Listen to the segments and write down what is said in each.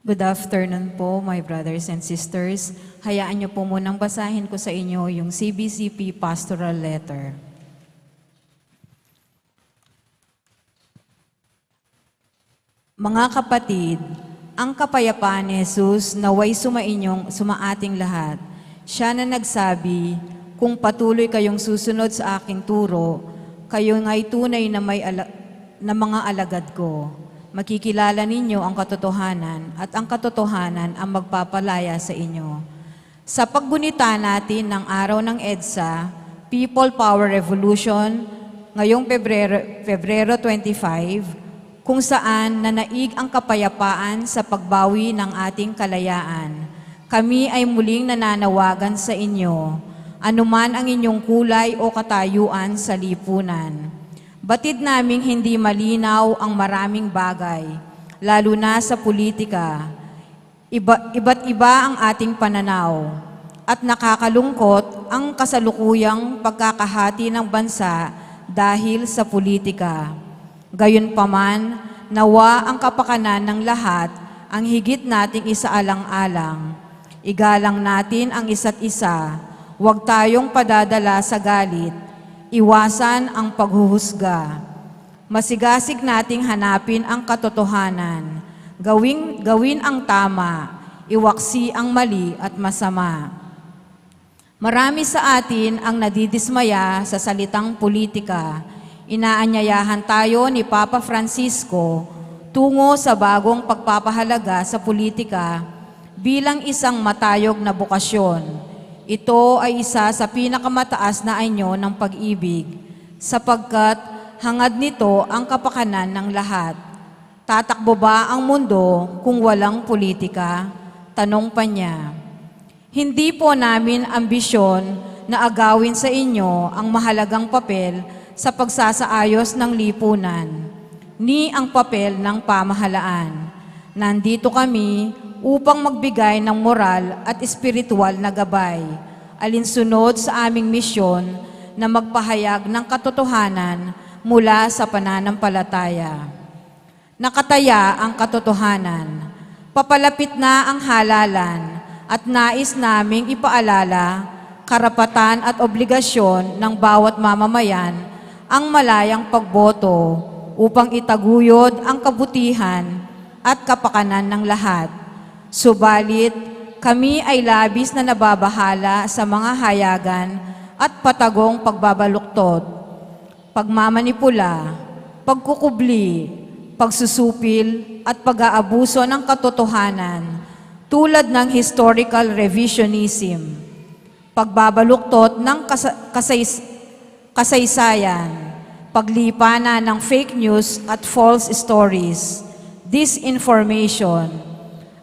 Good afternoon po, my brothers and sisters. Hayaan niyo po munang basahin ko sa inyo yung CBCP Pastoral Letter. Mga kapatid, ang kapayapaan ni Jesus naway sumaating lahat. Siya na nagsabi, kung patuloy kayong susunod sa aking turo, kayo nga'y tunay na mga alagad ko. Makikilala ninyo ang katotohanan at ang katotohanan ang magpapalaya sa inyo. Sa paggunita natin ng araw ng EDSA, People Power Revolution, ngayong Pebrero 25, kung saan nanaig ang kapayapaan sa pagbawi ng ating kalayaan. Kami ay muling nananawagan sa inyo, anuman ang inyong kulay o katayuan sa lipunan. Batid naming hindi malinaw ang maraming bagay, lalo na sa politika. Iba't iba ang ating pananaw at nakakalungkot ang kasalukuyang pagkakahati ng bansa dahil sa politika. Gayunpaman, nawa ang kapakanan ng lahat ang higit nating isaalang-alang. Igalang natin ang isa't isa, huwag tayong padadala sa galit. Iwasan ang paghuhusga. Masigasig nating hanapin ang katotohanan. Gawin ang tama, iwaksi ang mali at masama. Marami sa atin ang nadidismaya sa salitang politika. Inaanyayahan tayo ni Papa Francisco tungo sa bagong pagpapahalaga sa politika bilang isang matayog na bukasyon. Ito ay isa sa pinakamataas na anyo ng pag-ibig, sapagkat hangad nito ang kapakanan ng lahat. Tatakbo ba ang mundo kung walang politika? Tanong pa niya. Hindi po namin ambisyon na agawin sa inyo ang mahalagang papel sa pagsasaayos ng lipunan, ni ang papel ng pamahalaan. Nandito kami upang magbigay ng moral at espiritual na gabay, alinsunod sa aming misyon na magpahayag ng katotohanan mula sa pananampalataya. Nakataya ang katotohanan, papalapit na ang halalan at nais naming ipaalala karapatan at obligasyon ng bawat mamamayan ang malayang pagboto upang itaguyod ang kabutihan at kapakanan ng lahat. Subalit, kami ay labis na nababahala sa mga hayagan at patagong pagbabaluktot, pagmamanipula, pagkukubli, pagsusupil at pag-aabuso ng katotohanan tulad ng historical revisionism, pagbabaluktot ng kasaysayan, paglipanan ng fake news at false stories, disinformation,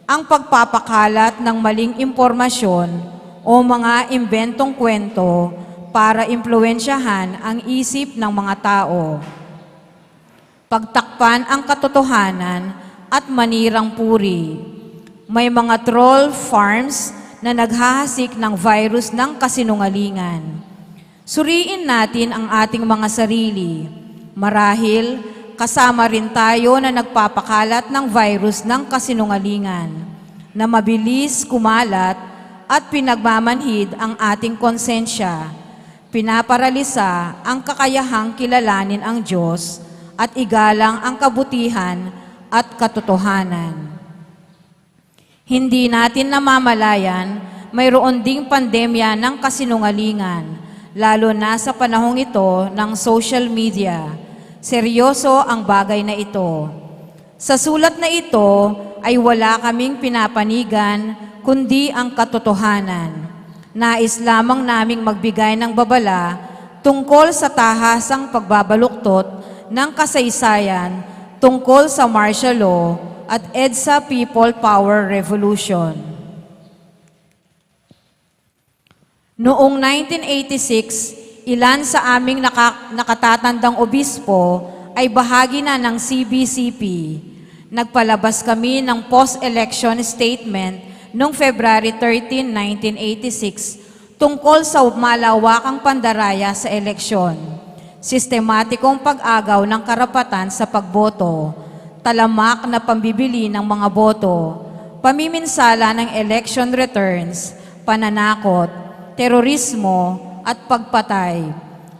ang pagpapakalat ng maling impormasyon o mga imbentong kwento para impluwensyahan ang isip ng mga tao, pagtakpan ang katotohanan at manirang puri. May mga troll farms na naghahasik ng virus ng kasinungalingan. Suriin natin ang ating mga sarili. Marahil, kasama rin tayo na nagpapakalat ng virus ng kasinungalingan na mabilis kumalat at pinagmamanhid ang ating konsensya, pinaparalisa ang kakayahang kilalanin ang Diyos at igalang ang kabutihan at katotohanan. Hindi natin namamalayan, mayroon ding pandemya ng kasinungalingan, lalo na sa panahong ito ng social media. Seryoso ang bagay na ito. Sa sulat na ito ay wala kaming pinapanigan kundi ang katotohanan. Nais lamang naming magbigay ng babala tungkol sa tahasang pagbabaluktot ng kasaysayan tungkol sa martial law at EDSA People Power Revolution. Noong 1986, ilan sa aming nakatatandang obispo ay bahagi na ng CBCP. Nagpalabas kami ng post-election statement noong February 13, 1986 tungkol sa malawakang pandaraya sa eleksyon, sistematikong pag-agaw ng karapatan sa pagboto, talamak na pambibili ng mga boto, pamiminsala ng election returns, pananakot, terorismo at pagpatay.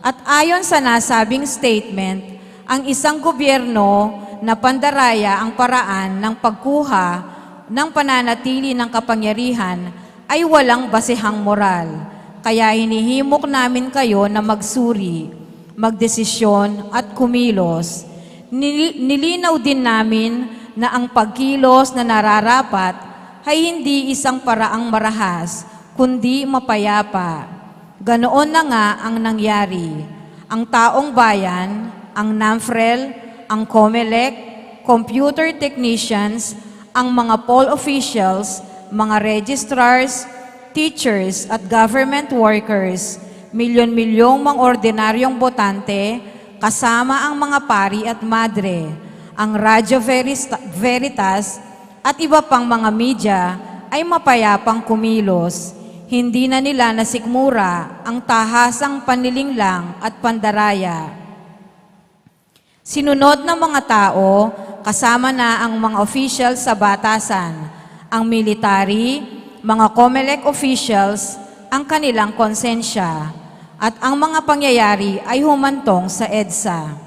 At ayon sa nasabing statement, ang isang gobyerno na pandaraya ang paraan ng pagkuha ng pananatili ng kapangyarihan ay walang basehang moral. Kaya hinihimok namin kayo na magsuri, magdesisyon at kumilos. Nilinaw din namin na ang pagkilos na nararapat ay hindi isang paraang marahas, kundi mapayapa. Ganoon na nga ang nangyari. Ang taong bayan, ang NAMFREL, ang COMELEC, computer technicians, ang mga poll officials, mga registrars, teachers at government workers, milyon-milyong mga ordinaryong botante, kasama ang mga pari at madre, ang Radyo Veritas at iba pang mga media ay mapayapang kumilos. Hindi na nila nasikmura ang tahasang panlilinglang at pandaraya. Sinunod ng mga tao, kasama na ang mga officials sa batasan, ang military, mga COMELEC officials, ang kanilang konsensya, at ang mga pangyayari ay humantong sa EDSA.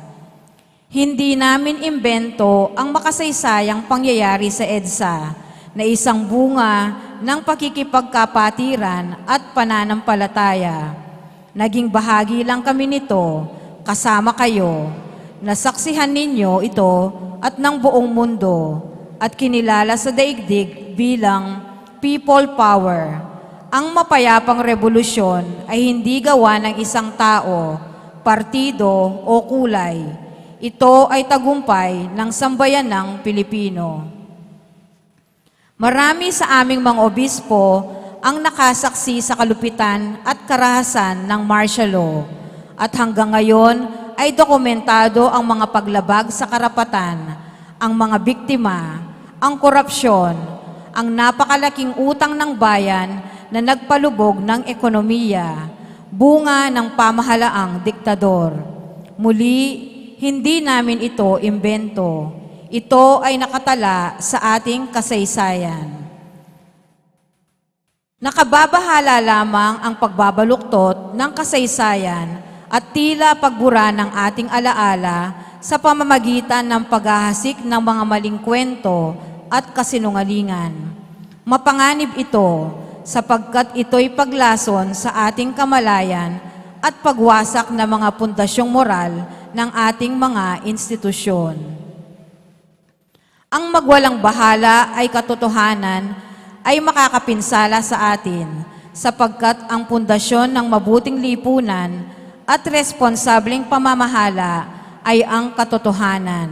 Hindi namin imbento ang makasaysayang pangyayari sa EDSA na isang bunga ng pakikipagkapatiran at pananampalataya. Naging bahagi lang kami nito, kasama kayo. Nasaksihan ninyo ito at ng buong mundo at kinilala sa daigdig bilang people power. Ang mapayapang revolusyon ay hindi gawa ng isang tao, partido o kulay. Ito ay tagumpay ng sambayanang Pilipino. Marami sa aming mga obispo ang nakasaksi sa kalupitan at karahasan ng martial law at hanggang ngayon ay dokumentado ang mga paglabag sa karapatan, ang mga biktima, ang korupsyon, ang napakalaking utang ng bayan na nagpalubog ng ekonomiya, bunga ng pamahalaang diktador. Muli, hindi namin ito imbento. Ito ay nakatala sa ating kasaysayan. Nakababahala lamang ang pagbabaluktot ng kasaysayan at tila pagbura ng ating alaala sa pamamagitan ng paghahasik ng mga maling kwento at kasinungalingan. Mapanganib ito sapagkat ito'y paglason sa ating kamalayan at pagwasak ng mga pundasyong moral ng ating mga institusyon. Ang magwalang bahala ay katotohanan ay makakapinsala sa atin sapagkat ang pundasyon ng mabuting lipunan at responsableng pamamahala ay ang katotohanan.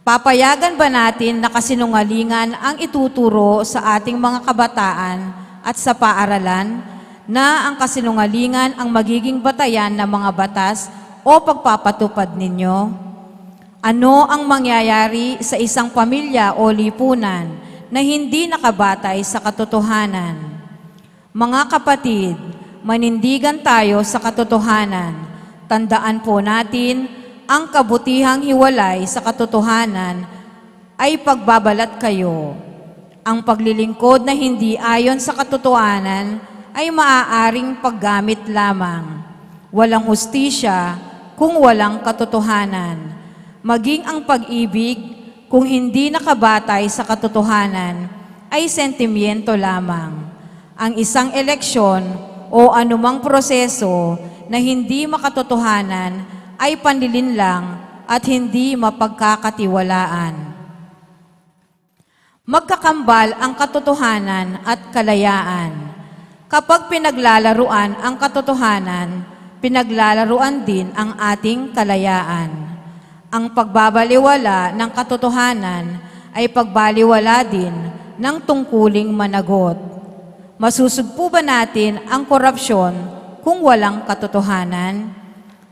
Papayagan ba natin na kasinungalingan ang ituturo sa ating mga kabataan at sa paaralan na ang kasinungalingan ang magiging batayan ng mga batas o pagpapatupad ninyo? Ano ang mangyayari sa isang pamilya o lipunan na hindi nakabatay sa katotohanan? Mga kapatid, manindigan tayo sa katotohanan. Tandaan po natin, ang kabutihang hiwalay sa katotohanan ay pagbabalat kayo. Ang paglilingkod na hindi ayon sa katotohanan ay maaaring paggamit lamang. Walang hustisya kung walang katotohanan. Maging ang pag-ibig, kung hindi nakabatay sa katotohanan, ay sentimiento lamang. Ang isang eleksyon o anumang proseso na hindi makatotohanan ay panlilinlang at hindi mapagkakatiwalaan. Magkakambal ang katotohanan at kalayaan. Kapag pinaglalaruan ang katotohanan, pinaglalaruan din ang ating kalayaan. Ang pagbabaliwala ng katotohanan ay pagbaliwala din ng tungkuling managot. Masusugpo ba natin ang korupsyon kung walang katotohanan?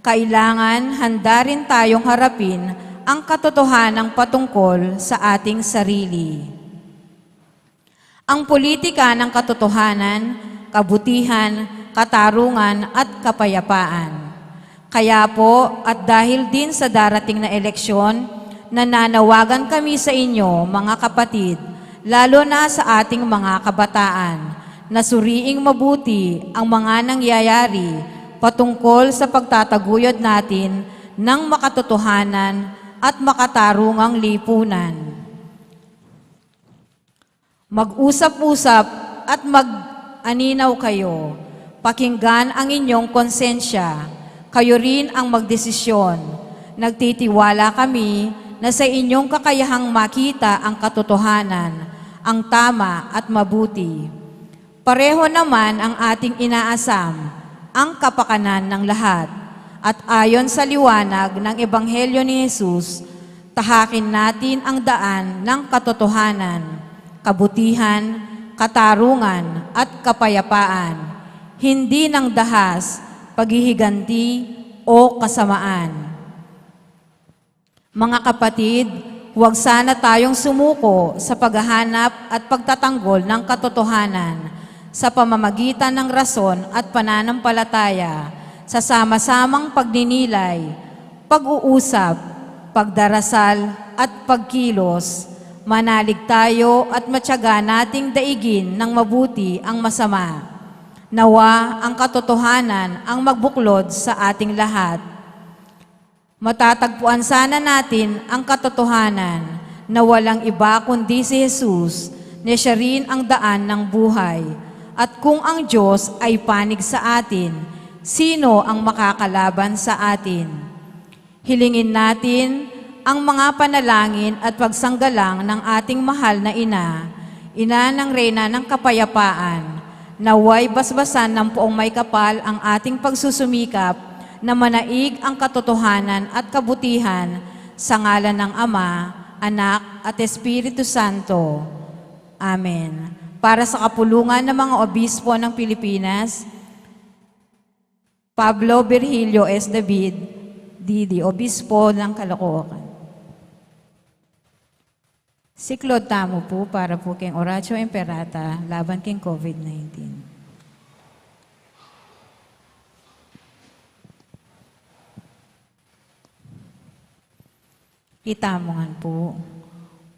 Kailangan handa rin tayong harapin ang katotohanang patungkol sa ating sarili. Ang politika ng katotohanan, kabutihan, katarungan at kapayapaan. Kaya po, at dahil din sa darating na eleksyon, nananawagan kami sa inyo, mga kapatid, lalo na sa ating mga kabataan, na suriing mabuti ang mga nangyayari patungkol sa pagtataguyod natin ng makatotohanan at makatarungang lipunan. Mag-usap-usap at mag-aninaw kayo. Pakinggan ang inyong konsensya. Kayo rin ang magdesisyon. Nagtitiwala kami na sa inyong kakayahang makita ang katotohanan, ang tama at mabuti. Pareho naman ang ating inaasam, ang kapakanan ng lahat. At ayon sa liwanag ng Ebanghelyo ni Jesus, tahakin natin ang daan ng katotohanan, kabutihan, katarungan at kapayapaan, hindi ng dahas, paghihiganti o kasamaan. Mga kapatid, huwag sana tayong sumuko sa paghahanap at pagtatanggol ng katotohanan sa pamamagitan ng rason at pananampalataya, sa sama-samang pagninilay, pag-uusap, pagdarasal at pagkilos. Manalig tayo at matyaga nating daigin ng mabuti ang masama. Nawa ang katotohanan ang magbuklod sa ating lahat. Matatagpuan sana natin ang katotohanan na walang iba kundi si Jesus, na siya rin ang daan ng buhay. At kung ang Diyos ay panig sa atin, sino ang makakalaban sa atin? Hilingin natin ang mga panalangin at pagsanggalang ng ating mahal na ina, ina ng Reyna ng Kapayapaan, naway basbasan ng poong may kapal ang ating pagsusumikap na manaig ang katotohanan at kabutihan sa ngalan ng Ama, Anak at Espiritu Santo. Amen. Para sa kapulungan ng mga obispo ng Pilipinas, Pablo Virgilio S. David, Didi, Obispo ng Caloocan. Si Claude Tamo po, para po kay Oratio Imperata, laban kay COVID-19. Itamongan po.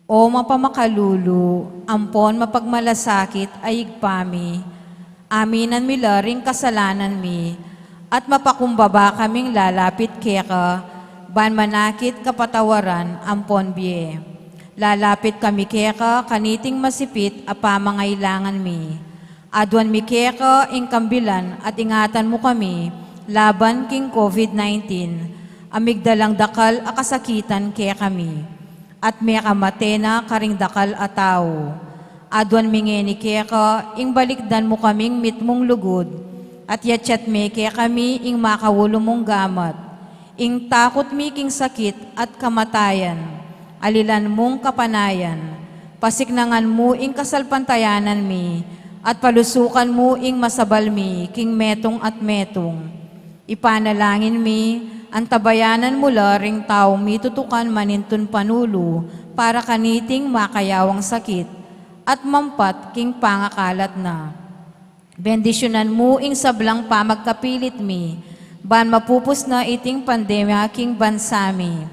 O mapamakalulu, ampon mapagmalasakit ay igpami, aminan mi laring kasalanan mi, at mapakumbaba kaming lalapit keka, ban manakit kapatawaran ampon biye. Lalapit kami keka, kaniting masipit apamangailangan mi. Adwan mi keka, ingkambilan at ingatan mo kami, laban king COVID-19, amigdalang dakal akasakitan kaya kami. At may kamatena karing dakal ataw. Adwan mingeni keka, ing balikdan mo kaming mitmong lugod, at yatsyat me kaya kami ing makawulo mong gamat. Ing takot mi king sakit at kamatayan, alilan mong kapanayan, pasiknangan mo ing kasalpantayanan mi, at palusukan mo ing masabal mi, king metong at metong. Ipanalangin mi, ang tabayanan mula ring tao mi tutukan manintun panulo, para kaniting makayawang sakit, at mampat king pangakalat na. Bendisyonan mo ing sablang pamagkapilit mi, ban mapupus na iting pandemya king bansami.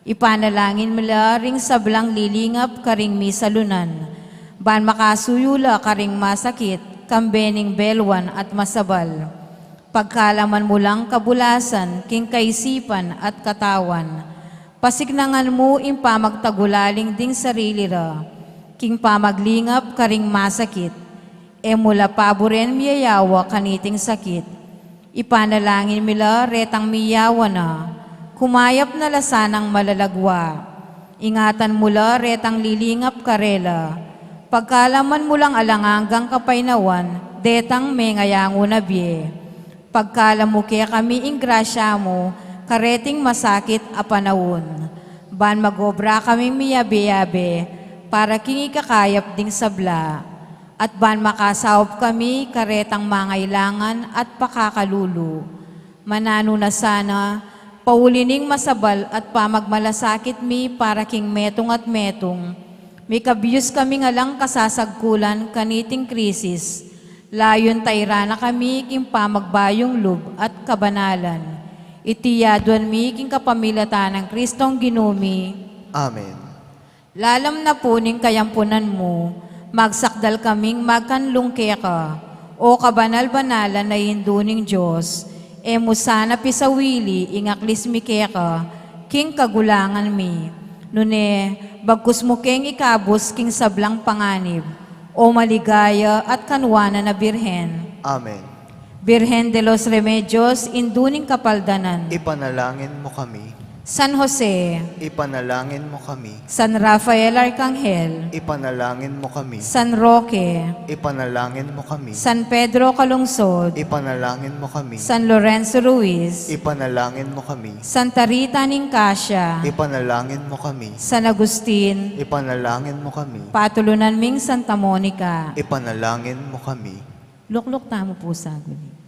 Ipanalangin mula ring sablang lilingap karing mi salunan, ban makasuyula karing masakit, kambening belwan at masabal. Pagkalaman mo lang kabulasan, king kaisipan at katawan, pasignangan mo ing pamagtagulaling ding sarili ra, king pamaglingap karing masakit, mula paboren miyayawa kaniting sakit. Ipanalangin mila retang miyawa na, kumayap na lasanang malalagwa. Ingatan mula retang lilingap karela, pagkalaman mo lang alanganggang kapainawan, detang mengayango na biye. Pagkalamuke kami ing grasya mo, kareting masakit a panahon. Ban magobra kami miyabe-yabe, para king ikakayap ding sabla. At ban makasawop kami, karetang mangailangan at pakakalulu. Manano na sana, paulining masabal at pamagmalasakit mi, para king metong at metong. May kabiyos kami ngalang kasasagkulan, kaniting krisis. Layon tayra na kami, king pamagbayong lub at kabanalan. Itiyaduan mi, king kapamilata ng Kristong Ginumi. Amen. Lalam na puning kayampunan mo, magsakdal kaming magkanlungke ka, o kabanal-banalan na induning Diyos, e musana pisawili ingaklis mi ka, king kagulangan mi. Nune, bagkus mo keng ikabos king sablang panganib, o maligaya at kanwana na birhen. Amen. Birhen de los Remedios, induning kapaldanan. Ipanalangin mo kami. San Jose, Ipanalangin mo kami. San Rafael Arcangel, Ipanalangin mo kami. San Roque, Ipanalangin mo kami. San Pedro Calungsod, Ipanalangin mo kami. San Lorenzo Ruiz, Ipanalangin mo kami. Santa Rita Nicasia, Ipanalangin mo kami. San Agustin, Ipanalangin mo kami. Patulunan ming Santa Monica. Ipanalangin mo kami. Lukluk tamo po sa guli.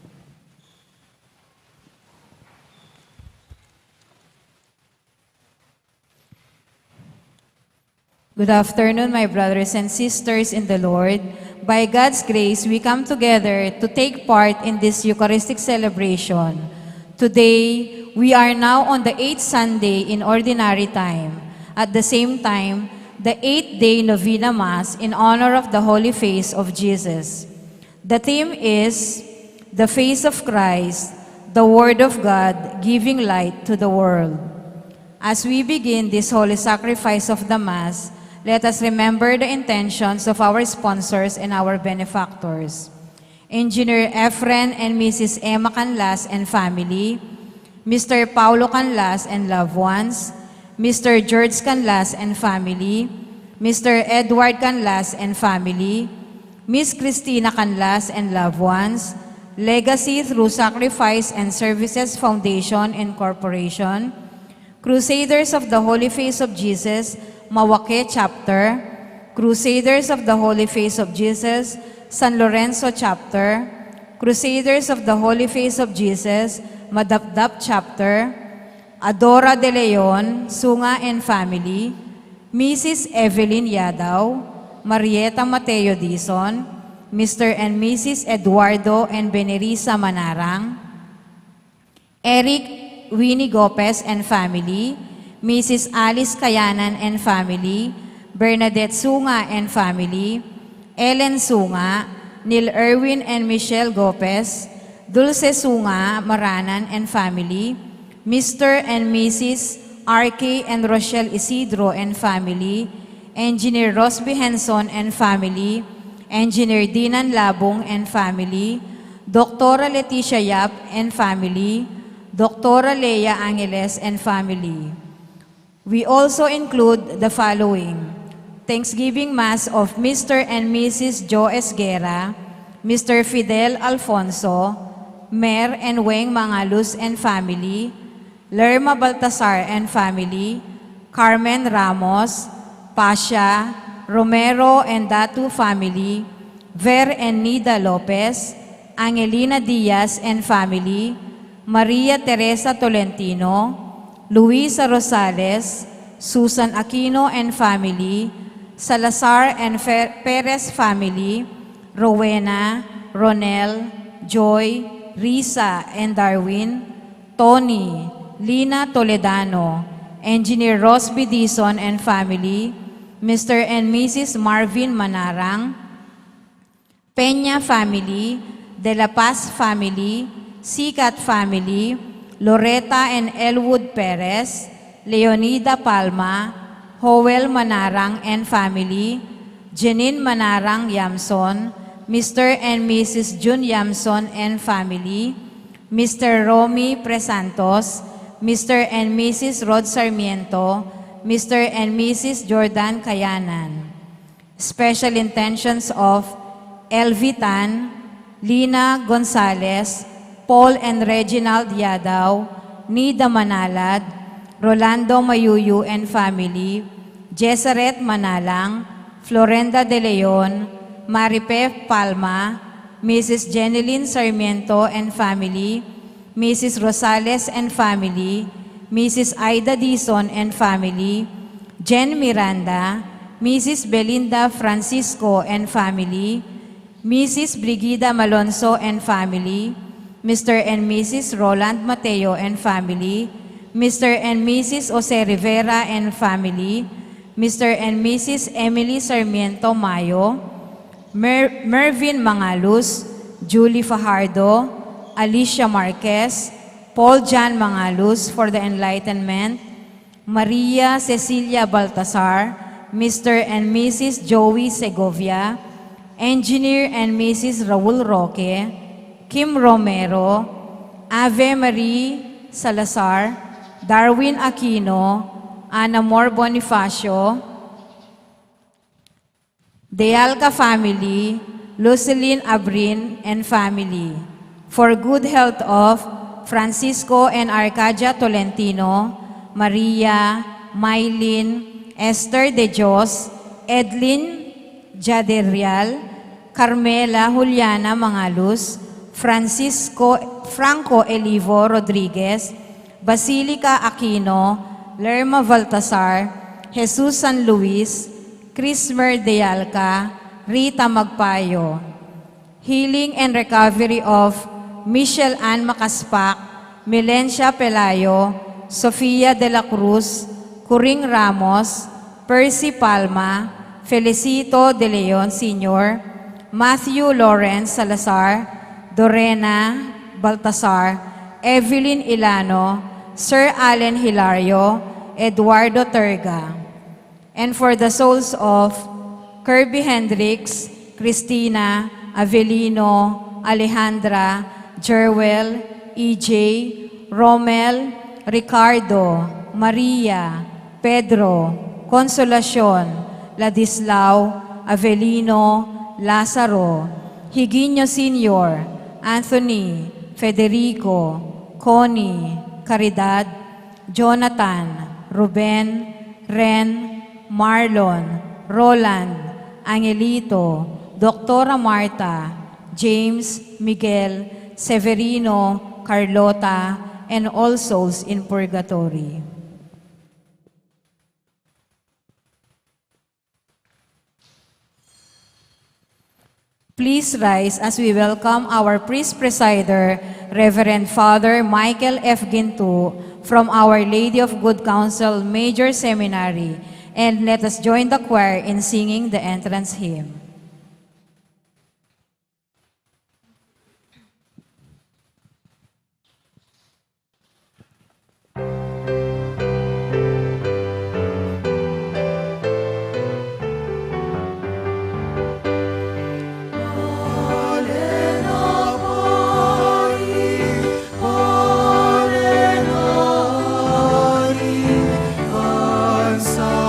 Good afternoon, my brothers and sisters in the Lord. By God's grace, we come together to take part in this Eucharistic celebration. Today, we are now on the 8th Sunday in Ordinary Time. At the same time, the 8th-day Novena Mass in honor of the Holy Face of Jesus. The theme is the face of Christ, the Word of God, giving light to the world. As we begin this holy sacrifice of the Mass, let us remember the intentions of our sponsors and our benefactors. Engineer Efren and Mrs. Emma Canlas and family, Mr. Paulo Canlas and loved ones, Mr. George Canlas and family, Mr. Edward Canlas and family, Miss Christina Canlas and loved ones, Legacy Through Sacrifice and Services Foundation and Corporation, Crusaders of the Holy Face of Jesus, Mawake Chapter, Crusaders of the Holy Face of Jesus, San Lorenzo Chapter, Crusaders of the Holy Face of Jesus, Madapdap Chapter, Adora de Leon, Sunga and family, Mrs. Evelyn Yadaw, Marieta Mateo Dizon, Mr. and Mrs. Eduardo and Benerisa Manarang, Eric Winnie Gopez and family, Mrs. Alice Kayanan and family, Bernadette Sunga and family, Ellen Sunga, Neil Erwin and Michelle Gopez, Dulce Sunga Maranan and family, Mr. and Mrs. R.K. and Rochelle Isidro and family, Engineer Rosby Henson and family, Engineer Dinan Labong and family, Dr. Leticia Yap and family, Dr. Leia Angeles and family. We also include the following: Thanksgiving Mass of Mr. and Mrs. Joe Esguera, Mr. Fidel Alfonso, Mer and Weng Mangalus and family, Lerma Baltasar and family, Carmen Ramos, Pasha, Romero and Datu family, Ver and Nida Lopez, Angelina Diaz and family, Maria Teresa Tolentino, Luisa Rosales, Susan Aquino and family, Salazar and Perez family, Rowena, Ronel, Joy, Risa and Darwin, Tony, Lina Toledano, Engineer Rosby Dizon and family, Mr. and Mrs. Marvin Manarang, Peña family, De La Paz family, Sikat family, Loretta and Elwood Perez, Leonida Palma, Howell Manarang and family, Janine Manarang Yamson, Mr. and Mrs. June Yamson and family, Mr. Romy Presantos, Mr. and Mrs. Rod Sarmiento, Mr. and Mrs. Jordan Kayanan. Special intentions of Elvitan, Lina Gonzalez, Paul and Reginald Yadaw, Nida Manalad, Rolando Mayuyu and family, Jesaret Manalang, Florenda De Leon, Maripe Palma, Mrs. Jeneline Sarmiento and family, Mrs. Rosales and family, Mrs. Aida Dizon and family, Jen Miranda, Mrs. Belinda Francisco and family, Mrs. Brigida Malonzo and family, Mr. and Mrs. Roland Mateo and family, Mr. and Mrs. Jose Rivera and family, Mr. and Mrs. Emily Sarmiento Mayo, Mervin Mangalus, Julie Fajardo, Alicia Marquez, Paul John Mangalus for the Enlightenment, Maria Cecilia Baltasar, Mr. and Mrs. Joey Segovia, Engineer and Mrs. Raul Roque, Kim Romero, Ave Marie Salazar, Darwin Aquino, Ana Mor Bonifacio, Dealca family, Luceline Abrin and family, for good health of Francisco and Arcadia Tolentino, Maria, Mylene, Esther De Dios, Edlin Jaderial, Carmela Juliana Mangalus, Franco Elivo Rodriguez, Basilica Aquino, Lerma Baltasar, Jesus San Luis, Crismer Dealca, Rita Magpayo. Healing and recovery of Michelle Ann Macaspac, Milencia Pelayo, Sofia de la Cruz, Curing Ramos, Percy Palma, Felicito de Leon Sr., Matthew Lawrence Salazar, Dorena Baltasar, Evelyn Ilano, Sir Allen Hilario, Eduardo Terga. And for the souls of Kirby Hendricks, Christina, Avelino, Alejandra, Jerwell, EJ, Romel, Ricardo, Maria, Pedro, Consolacion, Ladislao, Avelino, Lazaro, Higinio Sr., Anthony, Federico, Connie, Caridad, Jonathan, Ruben, Ren, Marlon, Roland, Angelito, Doktora Marta, James, Miguel, Severino, Carlota, and all souls in purgatory. Please rise as we welcome our priest presider, Reverend Father Michael F. Gintu from Our Lady of Good Counsel Major Seminary, and let us join the choir in singing the entrance hymn. Sa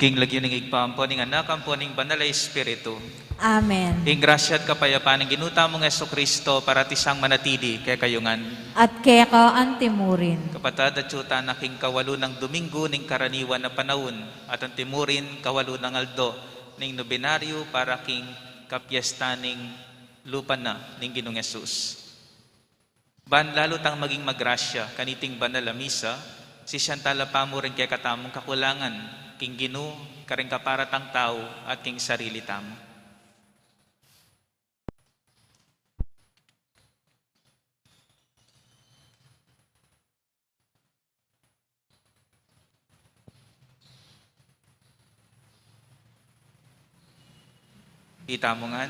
King lagyo ng igpaampo ning anak ampo ning banal a Espiritu. Amen. Ing grasya at kapayapaan ng ginuta mong Kristo para tisang manatili kay kayungan. At kaya ka antimurin. Kapatad at syuta na king kawalo ng Domingo ning karaniwan na panahon at ang timurin kawalo ng aldo ning nobinaryo para king kapyesta ning lupa na ning Ginoong Hesus. Ban lalo tang maging magrasya kaniting banal a misa, si Santala pamo rin kay katamong kakulangan, king Ginoo, karing kaparatang tao at king sarili tamo. Itamongan,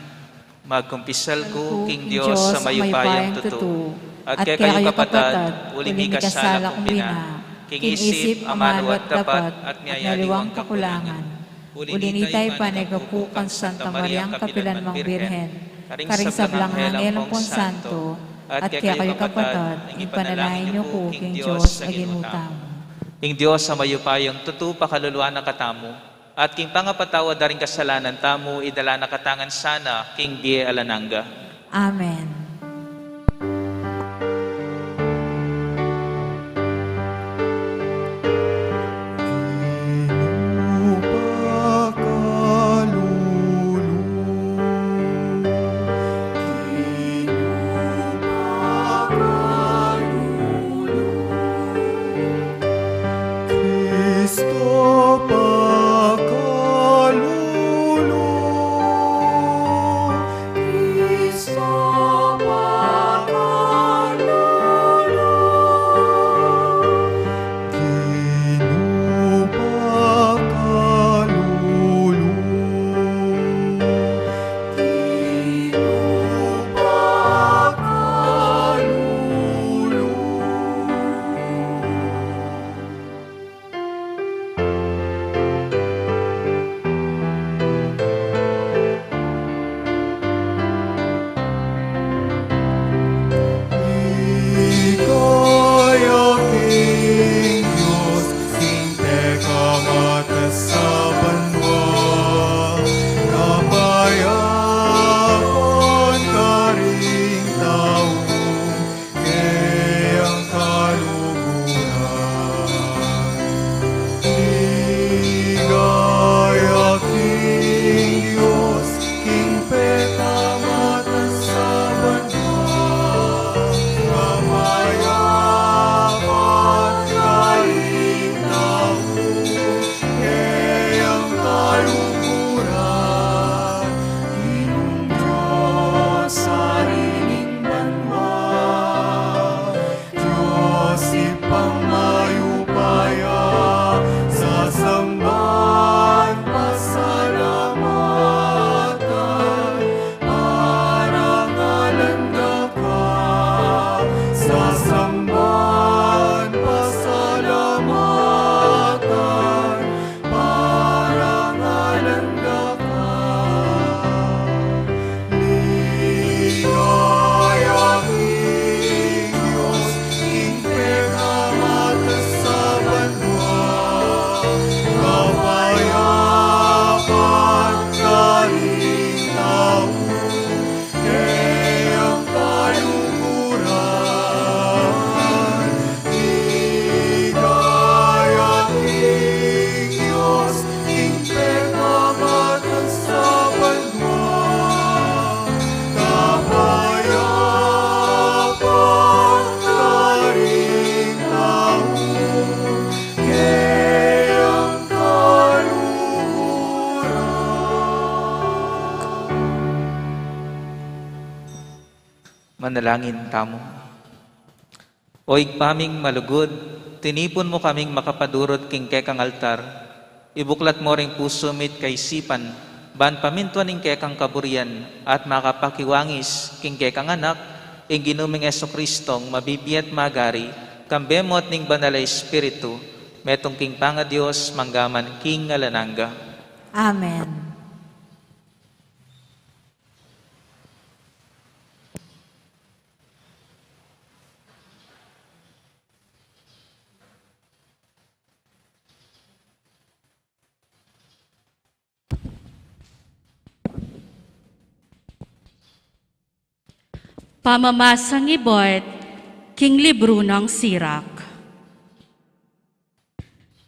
magkumpisal ko, King Diyos, sa mayupayang tutu, at kaya kayo kapatad, uling ikasala kong bina, King isip, amano at dapat, at miyayaliwang kakulangan. Ulinitay panegapukan Santa Mariang Kapilan Mang Birhen, karing sablang Anghel pong Santo, at kaya kayo kapatad, ipanalangin niyo ko, King Diyos, aginutam. King Diyos, sa mayupayang tutu, pakaluluan na katamu, at king pangapatawad na rin kasalanan tamo, idala na katangan sana, King Die Alananga. Amen. Manalangin tamo. O igpaming malugod, tinipon mo kaming makapadurot king kekang altar, ibuklat mo ring puso mit kay sipan, ban pamintuan ing kekang kaburian, at makapakiwangis king kekang anak, ing ginuming Kristong mabibiyat magari, kambemot ning banal a Espiritu, metong king panga Diyos manggaman king alananga. Amen. Pamamasang ibot, king libro ng Sirak.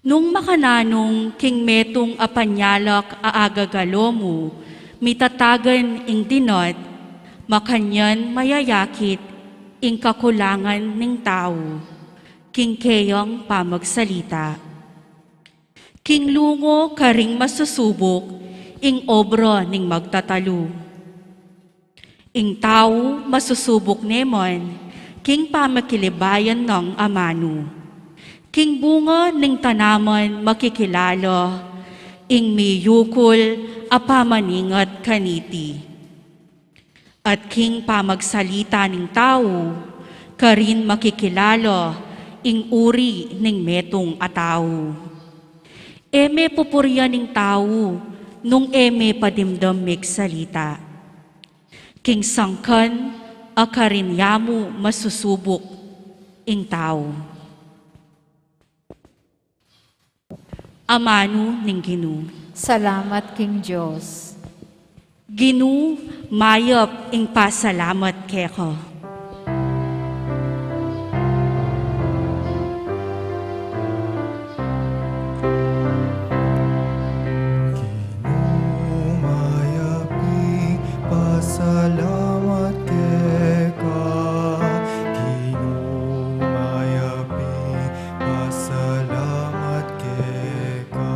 Nung makananong king metong apanyalak aagagalomo, mitatagan ing dinot, makanyan mayayakit ing kakulangan ng tao, king keyong pamagsalita. King lungo karing masusubok, ing obra ning magtatalo. Ing tao masusubok nemon, king pamakilibayan ng amano. King bunga ning tanaman makikilalo, ing miyukol apamaningat kaniti. At king pamagsalita ning tao, karin makikilalo, ing uri ning metong ataw. Eme pupurya ning tao, nung eme padimdam salita. King sangkan, akarin yamu masusubok ing tao. Amano ning Ginu. Salamat, King Diyos. Ginu, mayop ing pasalamat keko. Umayapi, pasalamat keka. Umayapi, pasalamat keka.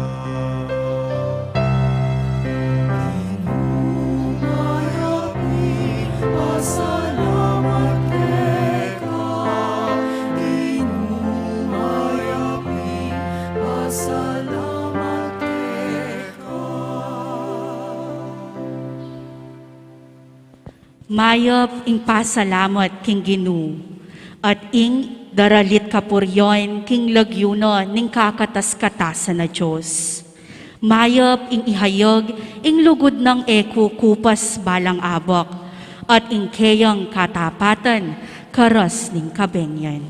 Umayapi, pasalamat keka. Umayapi, pasalamat keka. Mayop ing pasalamat king Ginu, at ing daralit kapuryon king lagyuno ning kakatas-katasan na Diyos. Mayop ing ihayag ing lugod ng eko kupas balang abok, at ing keyang katapatan karas ning kabengyan.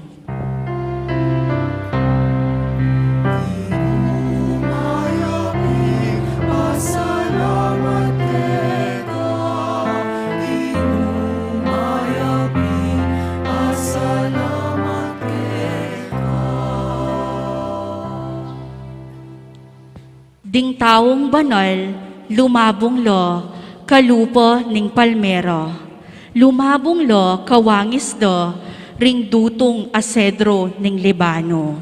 Umayapi, pasalamat keka. Umayapi, pasalamat keka. Ding taong banal, lumabong lo, kalupo ning palmero. Lumabong lo, kawangis do, ring dutong asedro ning Libano.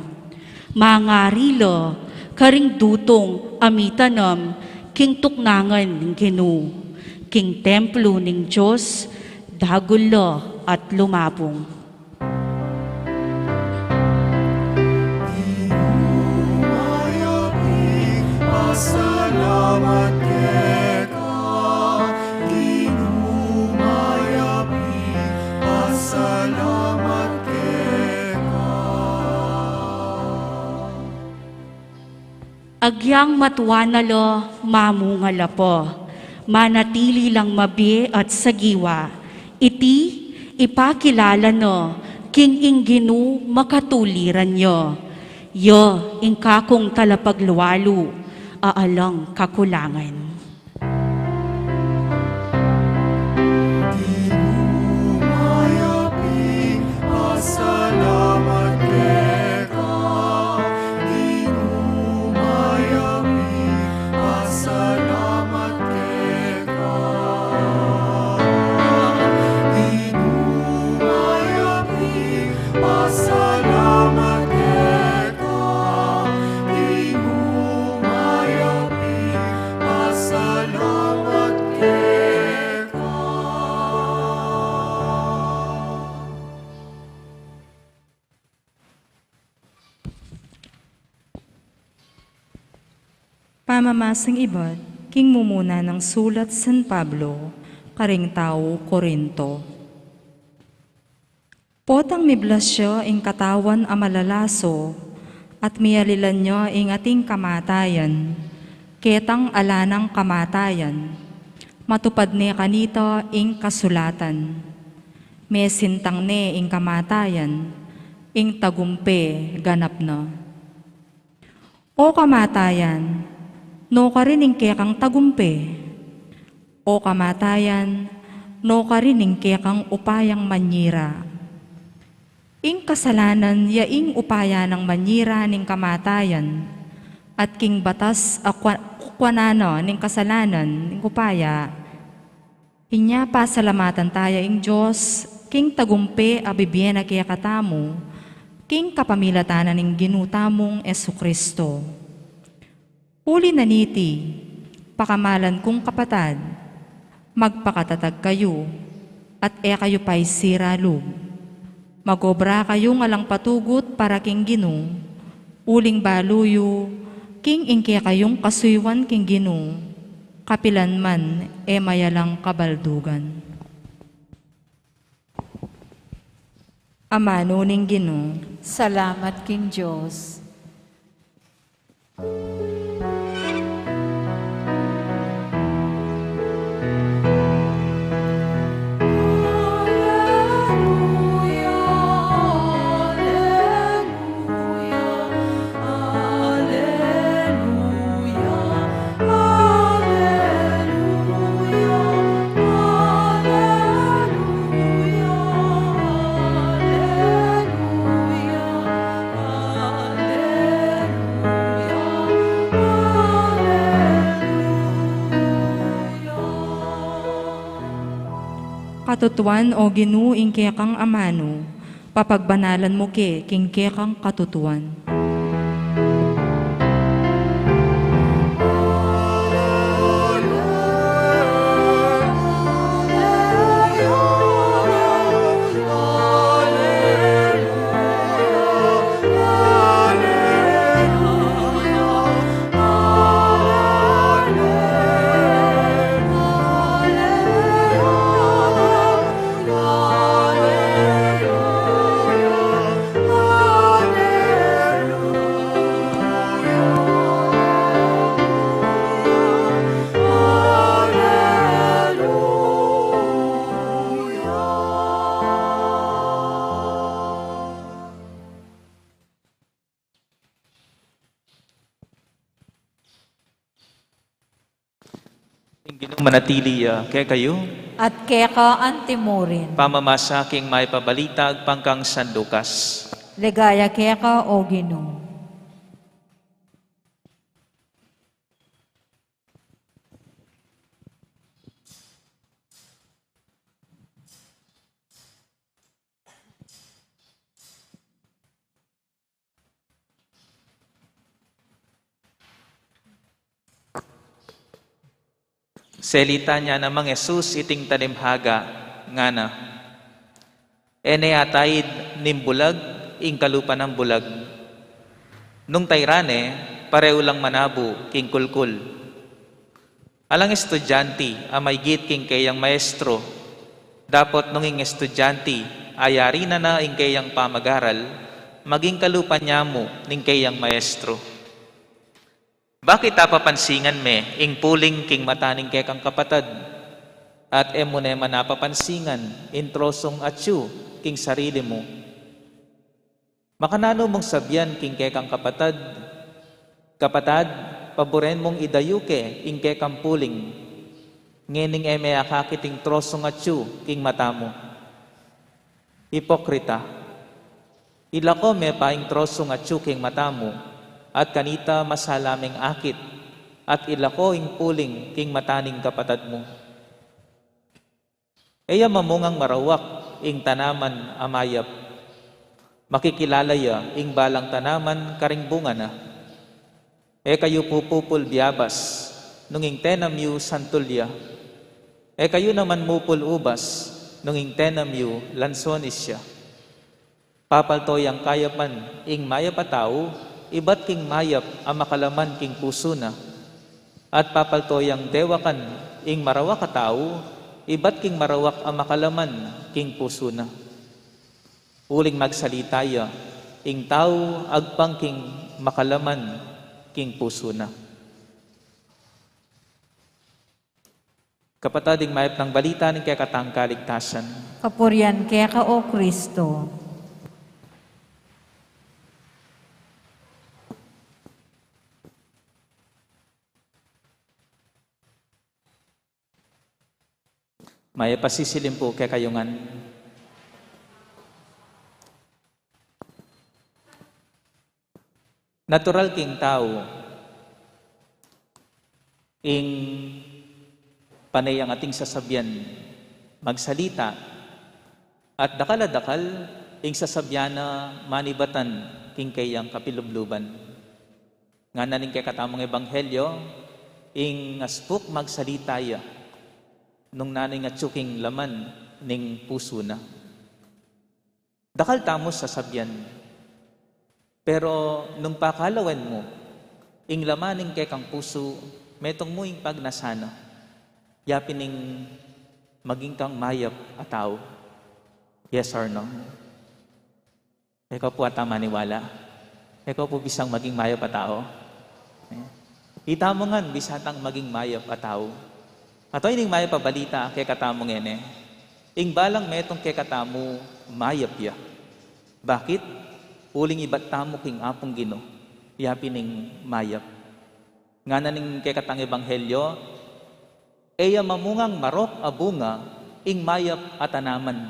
Mangarilo, karing dutong amitanam, king tuknangan ning Ginu, king templo ning Diyos, dagulo at lumabong. Umayapi, pasalamat keka. Umayapi, pasalamat keka. Agyang matuwanalo, mamungala po. Manatili lang mabi at sagiwa. Iti, ipakilala no, king ingginu makatuliran nyo. Yo, ingkakong talapagluwalo, aalang kakulangan. Umayapi, pasalamat keka. Umayapi, pasalamat keka. Umayapi, pasalamat keka. Umayapi, pasalamat keka. Pamamasang ibad, king mumuna ng sulat San Pablo, karing tao Korinto. Potang miblasyo ing katawan a malalaso, at mialilan nyo ing ating kamatayan, ketang alanang kamatayan, matupad ne kanito ing kasulatan. Mesintang ne ing kamatayan, ing tagumpe ganap no. O kamatayan, no ka rin ing kekang tagumpe. O kamatayan, no karining kekang upayang manyira. Ing kasalanan yaing upaya ng manyira ning kamatayan, at king batas akwanano ning kasalanan ning upaya, inya pasalamatan tayo ing Diyos, king tagumpe abibiyena kaya katamu, king kapamilatanan ning ginutamong Esukristo. Uli na niti, pakamalan kong kapatad, magpakatatag kayo, at kayo pa'y siralog. Magobra kayo ngalang patugot para king Ginoo, uling baluyo, king ingke kayong kasuywan king Ginoo, kapilan man mayalang kabaldugan. Amano ning Ginoo, Salamat king Diyos. katutuan o Ginoo ing kekang amano, papagbanalan mo king kekang katutuan. Ginoo manatili kaya kayo, At keka antimurin. pamamasa king may pabalitag pangkang San Lucas. Ligaya keka o Ginoo. Selita niya namang Jesus iting tanimhaga nga na. Ene atayid nimbulag ing kalupa ng bulag. Nung tayrane, pareho lang manabo king kulkul. Alang estudyante amay git king kayang maestro. Dapat nung ing estudyante ayari na ing kayang pamagaral, maging kalupa niya mo ning kayang maestro. Bakit apapansingan me, ing puling king mataning kekang kapatad? At emo na napapansingan, introsong atyu, king sarili mo. Makanano mong sabyan, king kekang kapatad? Kapatad, paboren mong idayuke, ing kekang puling. Ngening eme akakiting trosong atyu, king mata mo. Hipokrita. Ilako me pa ing trosong atyu, king mata mo. At kanita masalaming akit, at ilako ing puling king mataning kapatad mo. Eya mamungang marawak ing tanaman amayap, makikilalaya ing balang tanaman karingbunga na. Kayo pupupul biyabas, nung ing tenam yu santulya. Kayo naman mupul ubas, nung ing tenam yu lansonis siya. Papaltoy ang kayapan ing mayapatao, iba't king mayap ang makalaman king puso na. At papaltoy ang dewakan ing marawak katao, iba't king marawak ang makalaman king puso na. Uling magsalitaya, ing tao agpang king makalaman king puso na. Kapatading mayap ng balita ng kekatang kaligtasan. Kapurian keka o Kristo. May pasisilim po kay kayungan. Natural king tao, ing panay ang ating sasabyan, magsalita, at dakal-dakal, ing sasabyan na manibatan, king kayang kapilubluban. Nga naning kay katamong ebanghelyo, ing aspuk magsalita ya, nung naning atsuking laman, ning puso na. Dakal tamos sasabyan, pero nung pakalawan mo, ing lamaning kay kang puso, metong mo ing pagnasana, yapining maging kang mayap at tao. Yes or no? Ikaw po at maniwala. Ikaw po bisang maging mayap at tao. Ita mo nga, bisatang maging mayap at tao. At ining mayap pabalita kay katamong ene, ing balang metong kay katamo mayap ya. Bakit? Uling iba't tamo king apong Gino, yapining mayap. Nga naning kay katang ebanghelyo, eya mamungang marok a bunga, ing mayap at tanaman.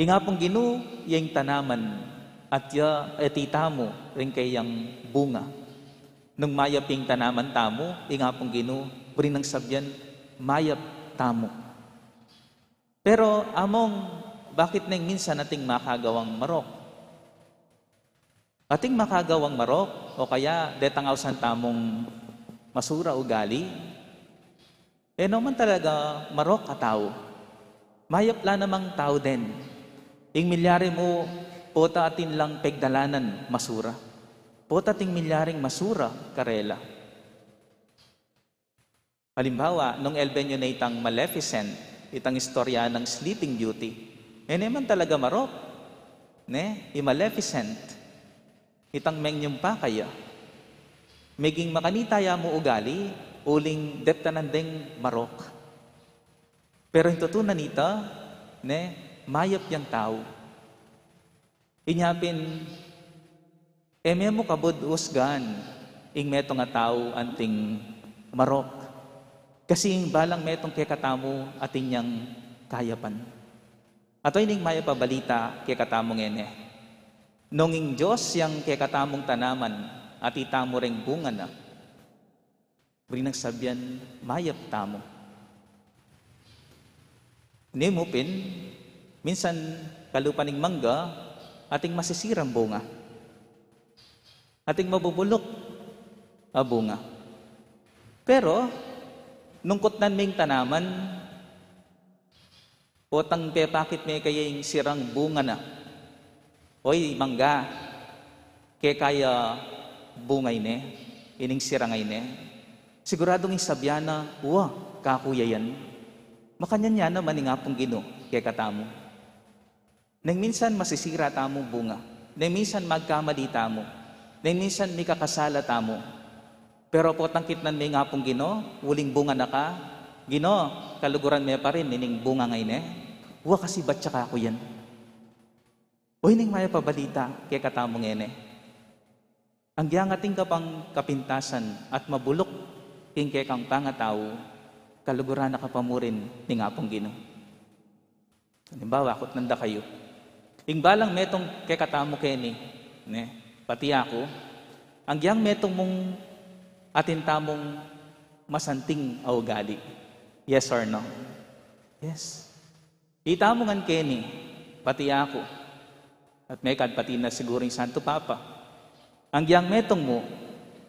Ing apong Gino, yung tanaman, at ya etita mo, ring kayang bunga. Nung mayap yung tanaman tamo, ing apong Gino, rin ng sabyan, mayap tamo. Pero among, bakit nang minsan nating makagawang marok? Ating makagawang marok, o kaya detangaw san tamong masura ugali, naman talaga marok at tao. Mayap la namang tao din. Ing milyari mo, pota atin lang pegdalanan masura. Pota ting milyaring masura karela. Halimbawa, nung Elbenyo na itang Maleficent, itang istorya ng Sleeping Beauty, naman talaga marok. Maleficent. Itang mengyong pa kaya. Meging makanitaya mo ugali, uling deptanandeng marok. Pero yung tutunan nita, mayap yang tao. Inyapin, mo kabud usgan, ing meto nga tao anting marok. Kasi yung balang metong kay katamo ating niyang kayapan. Ato ining mayap pabalita kay katamong ene. Nonging Diyos yang kay katamong tanaman at itamo ring bunga na, bring nagsabyan, mayap tamo. Nimupin, minsan kalupaning mangga, ating masisirang bunga. Ating mabubulok a bunga. Pero, nung kutnan ming tanaman, potang pepakit may kayang sirang bunga na, oy, mangga, kaya bungay ining sirangay siguradong isabyan na, kakuya yan. Makanyan yan na maningapong Gino, kaya katamo. Nang minsan masisira tamo bunga, nang minsan magkamali tamo, nang minsan may kakasala tamo. Pero po tangkit nan may ngapong Gino, uling bunga na ka, Gino, kaluguran may pa rin, ining bunga ngay kasi ba't tsaka ako yan? O hining maya pabalita kay katamong ene. Ang giyangating kapang kapintasan at mabulok king kay kang pangatao, kaluguran na kapamurin ni ngapong Gino. Halimbawa, akot nanda kayo. Ing balang metong kay katamo keni, pati ako, ang giyang metong mong atin tamong masanting augali. Yes or no? Yes. Itamongan keni, pati ako, at may pati na siguring Santo Papa. Ang giyang metong mo,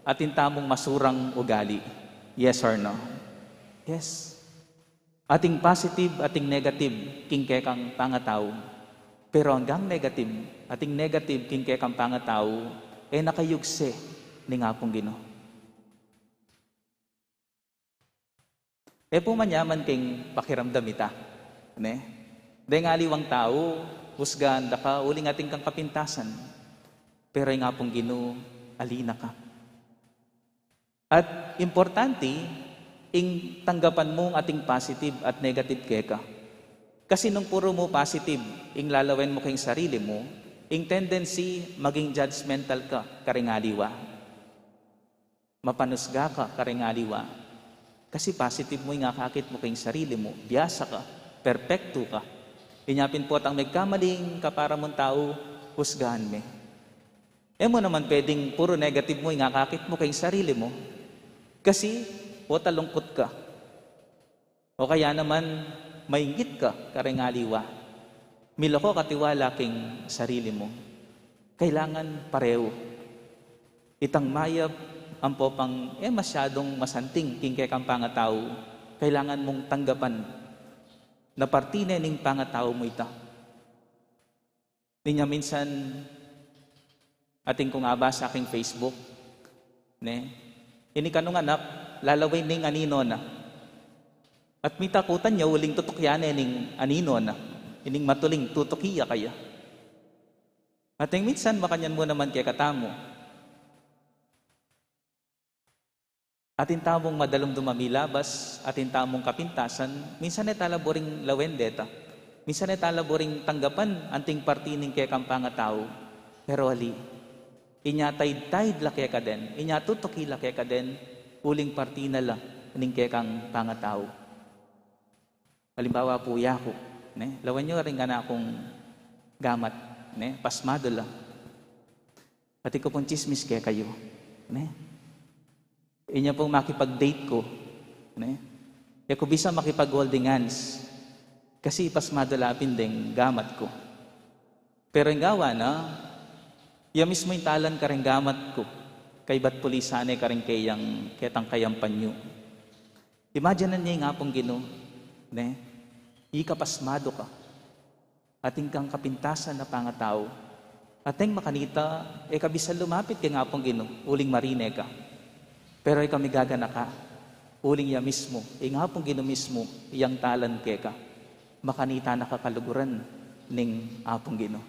atin tamong masurang ugali. Yes or no? Yes. Ating positive, ating negative, king kekang pangatao. Pero hanggang negative, ating negative, king kekang pangatao, nakayugse ni ngapong Gino. Pumanyaman king pakiramdam ita. Dahil nga liwang tao, husgan, daka, uling ating kang kapintasan. Pero yung ngapong Gino, alina ka. At importante, ing tanggapan mo ang ating positive at negative keka. Kasi nung puro mo positive, ing lalawen mo kayong sarili mo, ing tendency maging judgmental ka, karingaliwa. Mapanusga ka, karingaliwa. Kasi positive mo nga kakit mo kayong sarili mo. Biyasa ka. Perpekto ka. Inyapin po ang nagkamaling kapara mong tao, husgahan me. Mo naman pwedeng puro negative mo nga kakit mo kayong sarili mo. Kasi po talungkot ka. O kaya naman mainggit ka, karengaliwa. Miloko katiwala king sarili mo. Kailangan pareho. Itang mayab ang popang masyadong masanting king kekang pangatao. Kailangan mong tanggapan na partine ning pangatao mo ita. Ninya minsan ating kung aba sa aking Facebook, ini kanong anak, lalaway ning anino na. At may takutan niya, uling tutukyan ning anino na. Ining matuling tutukiya kaya. At yung minsan, makanyan mo naman kaya katamo. Atin tamong madalong dumamilabas, atin tamong kapintasan, minsan ay talaboring lawendeta. Minsan ay talaboring tanggapan, anting partining kaya kang pangatao. Pero ali, inyatay-tayd la kaya ka den, inyatutuki la kaya ka den, uling partina la, ning kaya kang pangatao. Halimbawa po yako, lawan nyo rin nga na akong gamat, pasmado la. At ikaw pong chismis kaya kayo. Inya pong makipag-date ko. Kaya ko bisa makipag-holding hands. Kasi pasmado lapin ding gamat ko. Pero yung gawa na, mismo yung talan ka rin gamat ko. Kay ba't pulisane ka rin kayang ketang kayang panyo. Imagine na niya yung nga pong gino. Ikapasmado ka. Ating kang kapintasan na pangatao. Ating makanita, kabisa lumapit kay nga pong gino. Uling marine ka. Pero kami gagana ka. Uling ya mismo. Nga pong gino mismo, iyang talan ke ka. Makanita nakakaluguran ning apong gino.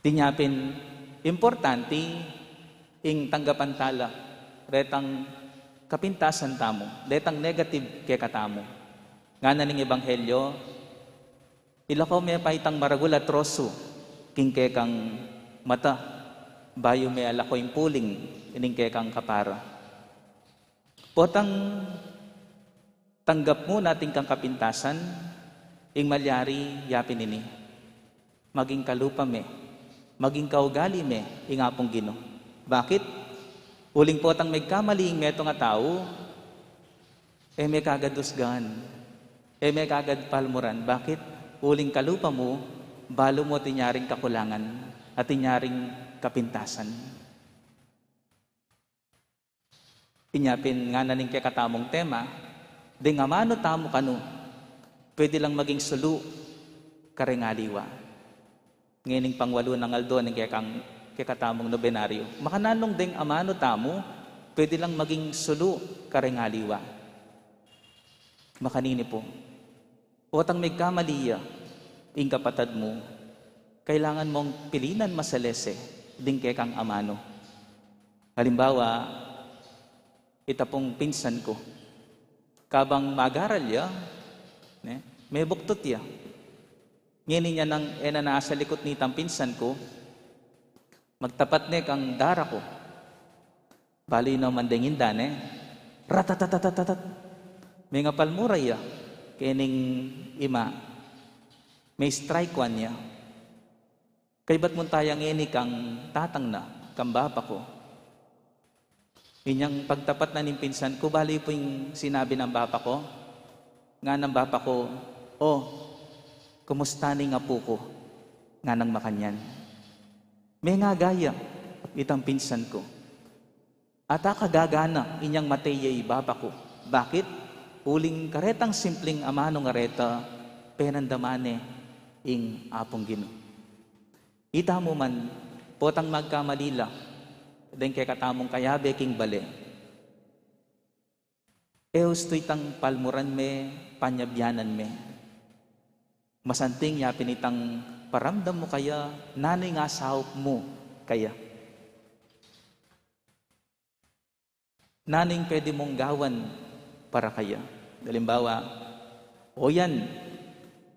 Tinyapin, importante, ing tanggapan tala, retang kapintasan tamo, retang negative ke katamo. Nga na ning ebanghelyo, ilakaw may paitang maragula troso, king ke kang mata, bayo may alako yung puling, ining ke kang kapara. Potang tanggap mo nating kang kapintasan, ing malyari yapin ini. Maging kalupa me, maging kaugali me, ingapong gino. Bakit? Uling potang may kamaling meto nga tao, may kagadusgan, may kagad palmuran. Bakit? Uling kalupa mo, balo mo tinyaring kakulangan at tinyaring kapintasan. Inyapin nga naning kaya katamong tema, di nga mano tamo kano, pwede lang maging sulu karengaliwa. Ngayon pangwalo ng aldo ng kaya katamong nobenaryo. Makananong ding amano tamo, pwede lang maging sulu karengaliwa. Makanini po. Otang may kamaliya, ing kapatad mo, kailangan mong pilinan masalese, ding kaya kang amano. Halimbawa, itapong pinsan ko, kabang magaral ya, may buktot ya. Ngayon niya nang nasa likod ni itang pinsan ko, magtapat ne kang dara ko. Bali na mandengin dane, ratatatatat, may nga palmuray ya, kening ima, may strike one niya. Kay ba't muntayang ini kang tatang na, kang bapa ko. Inyang pagtapat na ng pinsan ko, bali po yung sinabi ng bapa ko, nga ng bapa ko, kumusta ni nga po ko, nga ng makanyan. May nga gaya, itang pinsan ko. At akagagana, inyang mateyay bapa ko. Bakit? Uling karetang simpleng amano nga reta, penandamane, ing apong gino. Ita mo man, potang magkamalila, den kay katamong kayabe king bale. Eos to itang palmuran me, panyabyanan me. Masanting ya pinitang paramdam mo kaya, nanay nga sahop mo kaya. Naning pwede mong gawan para kaya. Halimbawa, yan,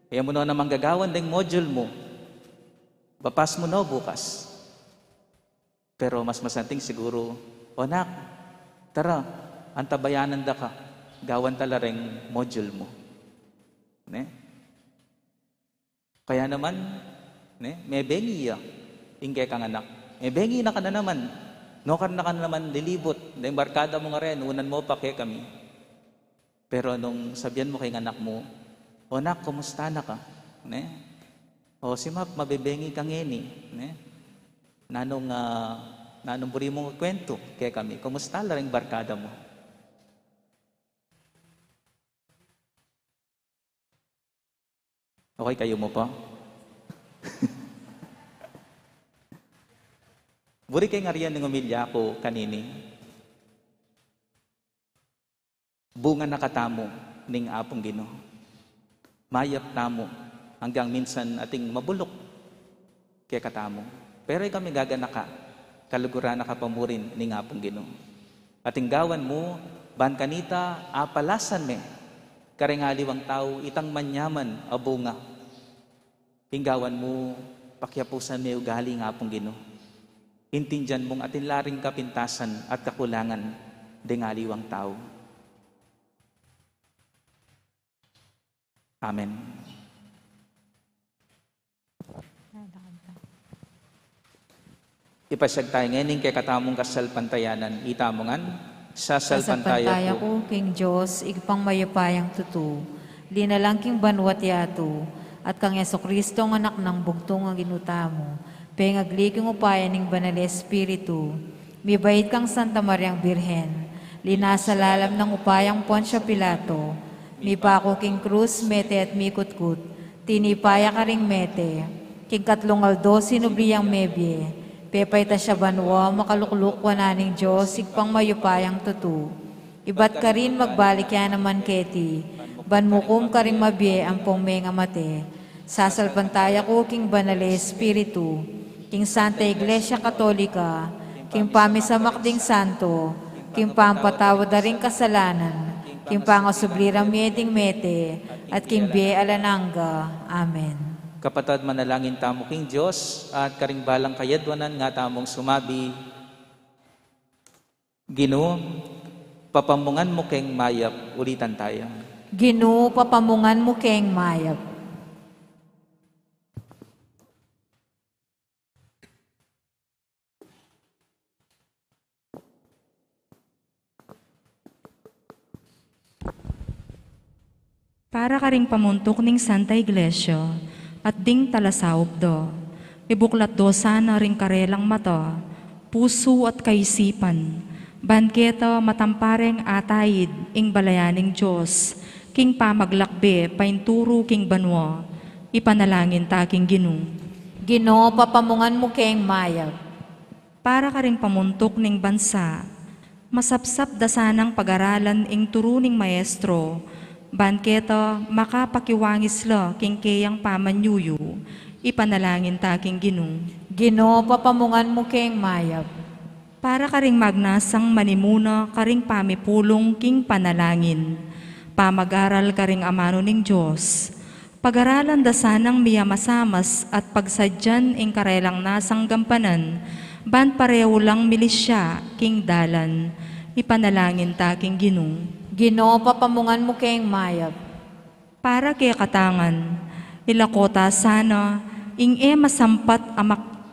kaya mo na manggagawan ding module mo. Bapas mo na bukas. Pero mas masanting siguro, nak, tara, antabayanan da ka. gawan talareng module mo. Ne? Kaya naman, may bengi ya, ingke kang anak. May bengi na ka na naman. No na ka na naman lilibot. Dahil barkada mo nga rin, unan mo pa kaya kami. Pero nung sabihan mo kay anak mo, o anak, kumusta na ka? Ne? O si Map, mabebengi kang ngeni. Ne? Nanong buri mong kwento kaya kami, kumusta la rin barkada mo? Okay kayo mo pa? Buri kay nga riyan ng umilya ko kanini. Bunga nakatamo ning apong Ginoo. Mayap tamo hanggang minsan ating mabulok kay katamo. Pero kami gaganaka, kaluguran na kapamurin ning apong Ginoo. Ating gawan mo, ban kanita, apalasan me, karengaliwang tao, itang manyaman a bunga. Hinggawan mo, pakyapusan me ugali ng apong Ginoo. Intindihan mong atin laring kapintasan at kakulangan dengaliwang tao. Amen. Ipasag tayo ngayon kay katamong kasalpantayanan. Itamongan, sasalpantaya Sasalpantaya ko. ko, King Diyos, igpang mayapayang tutu. Linalang king banwat yato, at kang Yeso Kristo ang anak ng bugtong ang ginutamo. Pengagliking upayan ng banal Espiritu. Mibait kang Santa Mariang Birhen. Linasa lalam ng upayang Poncio Pilato. Mipako king krus, mete at mikutkut. Tinipaya ka ring mete. King katlong aldo, sinubliyang mebye. Pepay ta siya banwa, makalukluk wananing Diyos, igpang mayupayang tutu. Ibat ka rin magbalik yan naman keti. Banmukum ka rin mabye ang pongme nga mate. Sasalpantaya ko king banal Espiritu. King Santa Iglesia Katolika, king pamisamakding santo, king pampatawad na ring kasalanan, king pangasublirang mieding mete, at king biye alananga. Amen. Kapatad manalangin tamo king Diyos at karing balang kayadwanan nga tamong sumabi. Ginoo, papamungan mo keng mayap, ulitan tayo. Ginoo, papamungan mo keng mayap. Para ka ring pamuntok ning Santa Iglesia, at ding talasawop do. Ibuklat do sana ring karelang mata, puso at kaisipan. Banketa matampareng atayid, ing balayaning Diyos, king pamaglakbe, painturo king banwa, ipanalangin ta king Ginoo. Ginoo, papamungan mo keng mayap. Para ka ring pamuntok ning bansa, masapsap da sanang pag-aralan ing turuning maestro, banketa makapakiwangis la king kayang pamanyuyo, ipanalangin ta king Ginoo. Ginoo, papamungan mo keng mayap. Para ka ring magnasang manimuna ka ring pamipulong king panalangin, pamag-aral ka ring amano ning Diyos, pag-aralan da sanang miyamasamas at pagsadyan ing karelang nasang gampanan, ban pareho lang milisya king dalan, ipanalangin ta king Ginoo. Ginoo, papamungan mo keng mayap. Para kay katangan, ilakota sana, ing masampat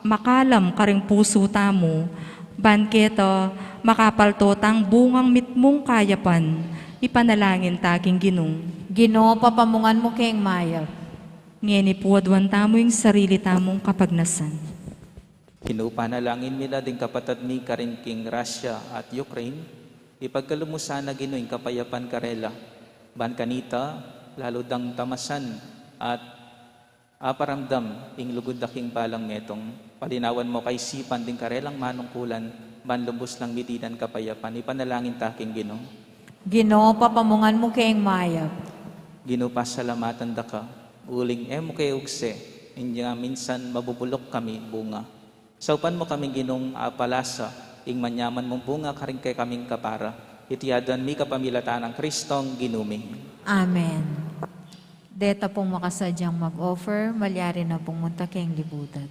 makalam karing puso tamo, banketa makapaltotang bungang mitmong kayapan, ipanalangin taking Ginoo. Ginoo, papamungan mo keng mayap. Ngeni puwadwan tamo yung sarili tamong kapagnasan. Pinupanalangin nila din kapatid mi karing king Russia at Ukraine. Ipagkalumusan na Ginoo ing kapayapan karela. Ban kanita, lalo dang tamasan at aparamdam ing lugod daking balang metong. Palinawan mo kay sipan din karelang manungkulan, ban lubos lang mitidan kapayapan. Ipanalangin taking Ginoo. Ginoo, papamungan mo keng mayap. Ginoo, pasalamatan da ka. Uling mo kay ugse. Inya minsan mabubulok kami bunga. Saupan mo kami Ginoong apalasa, ing manyaman mong bunga karing kay kaming kapara. Itiyadan mi kapamilatan ng Kristong Ginumi. Amen. Deta pong makasadyang mag-offer, malyari na pong munta keng libutan.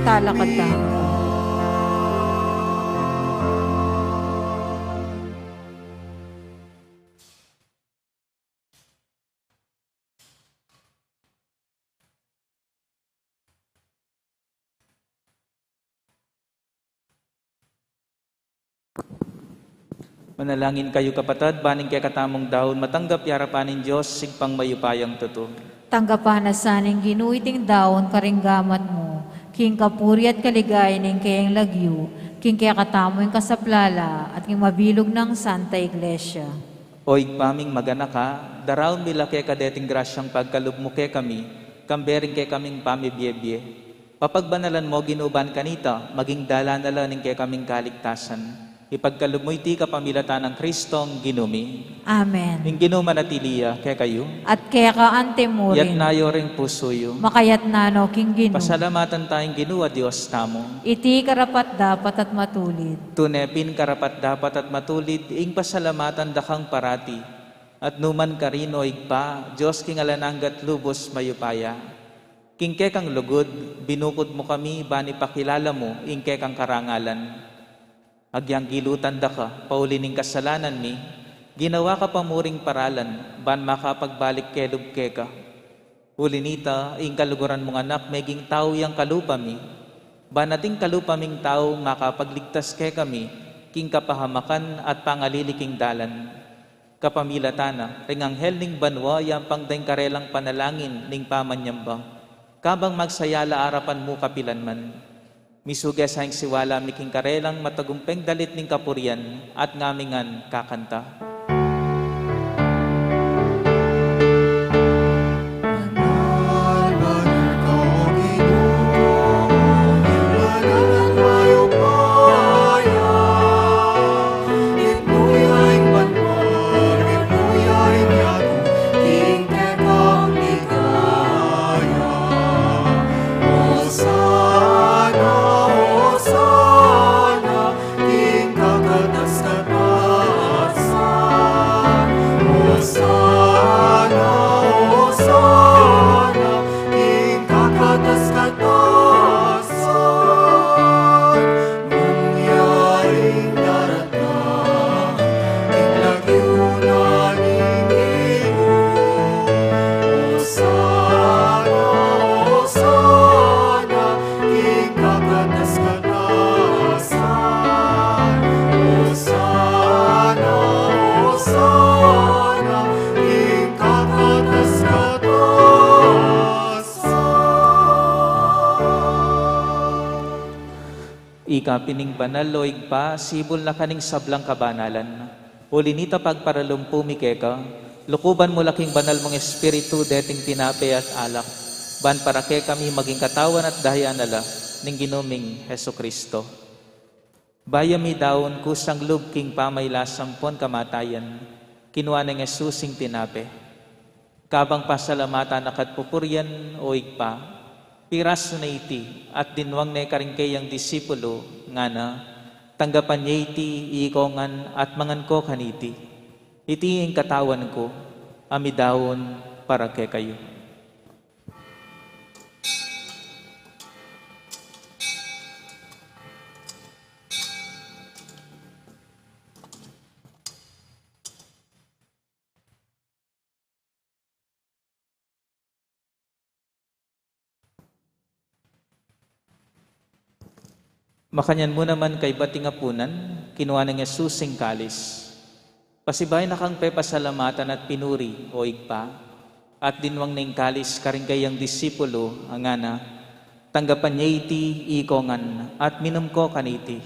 Magtalakad tayo. Manalangin kayo kapatid, baning kay katamong daon, matanggap yarapanin Diyos, sigpang mayupayang tuto. Tanggapan na saning ginuiting daon karinggamat mo, king kapuri at kaligay ning kayang lagyu, king kaya katamo yung kasaplala, at king mabilog ng Santa Iglesia. Oig paming magana ka, darawon mila kay kadeting grasyang pagkalubmo kay kami, kambering kay kaming pamibiyebye. Papagbanalan mo ginuban kanita, maging dala na lang kay kaming kaligtasan. Ipagkalubmoy ti kapamilatan ng Kristong ginumi. Amen. Ing ginuman at iliya kay kayo, At kaya ka ante mo yat rin, nayo ring pusoyo. makayat nano king ginu. Pasalamatan tayong ginuwa Diyos tamo. Iti karapat dapat at matulid. Tunepin karapat dapat at matulid, ing pasalamatan dakang parati. At numan karino igpa, Diyos king alananggat lubos mayupaya. King kekang lugod, binukod mo kami, bani pakilala mo, ing kekang karangalan. Agyang gilutan da ka, paulining kasalanan mi, ginawa ka pamuring paralan, ban makapagbalik kelub keka. Ulinita, ing kaluguran mong anak, meging tao yang kalupa mi, ban nating kalupa ming tao makapagligtas ke kami, king kapahamakan at pangaliliking dalan. Kapamilatana, ring anghel ning banwa, yang pangdaing karelang panalangin ning pamanyamba, kabang magsayala arapan mo kapilan man. Misuga sa siwala miking karelang matagumpeng dalit ning kapurian at ngamingan kakanta. Banal, banal ka, O Ginoo, banal ang mayupaya. Itnuyaing banal, itnuyaing yato, king kekang ligaya. Hosana, Hosana, king kakatas-katasan. Hosana, Hosana, king kakatas-katasan. Mangyaring daratang, king lagyunan inigo. Hosana, Hosana, king kakatas-katasan. Hosana, Hosana, king kakatas-katasan. Ikapining banal loig pa, sibol na kaning sablang kabanalan. Ulinita pagparalumpu mi keka, lukuban mo laking banal mong espiritu deting tinape at alak, ban para ke kami maging katawan at dahian nala ning ginuming Heso Kristo. Bayami daon kusang lub king pamaylasang pon kamatayan, kinuha ng Jesusing tinape. Kabang pasalamatan akat pupuryan o igpa, piras na iti at dinwang na karingkayang disipulo nga na, tanggapan niya iti iikongan at mangan ko kaniti. Iti ang katawan ko, amidawon para kay kayo. Makanyan mo naman kay bating apunan, kinuha ng Jesusing kalis. Pasibay na kang pepasalamatan at pinuri o igpa, at dinwang ng kalis karingkayang disipulo ang ana, tanggapan niya iti ikongan at minum ko kaniti.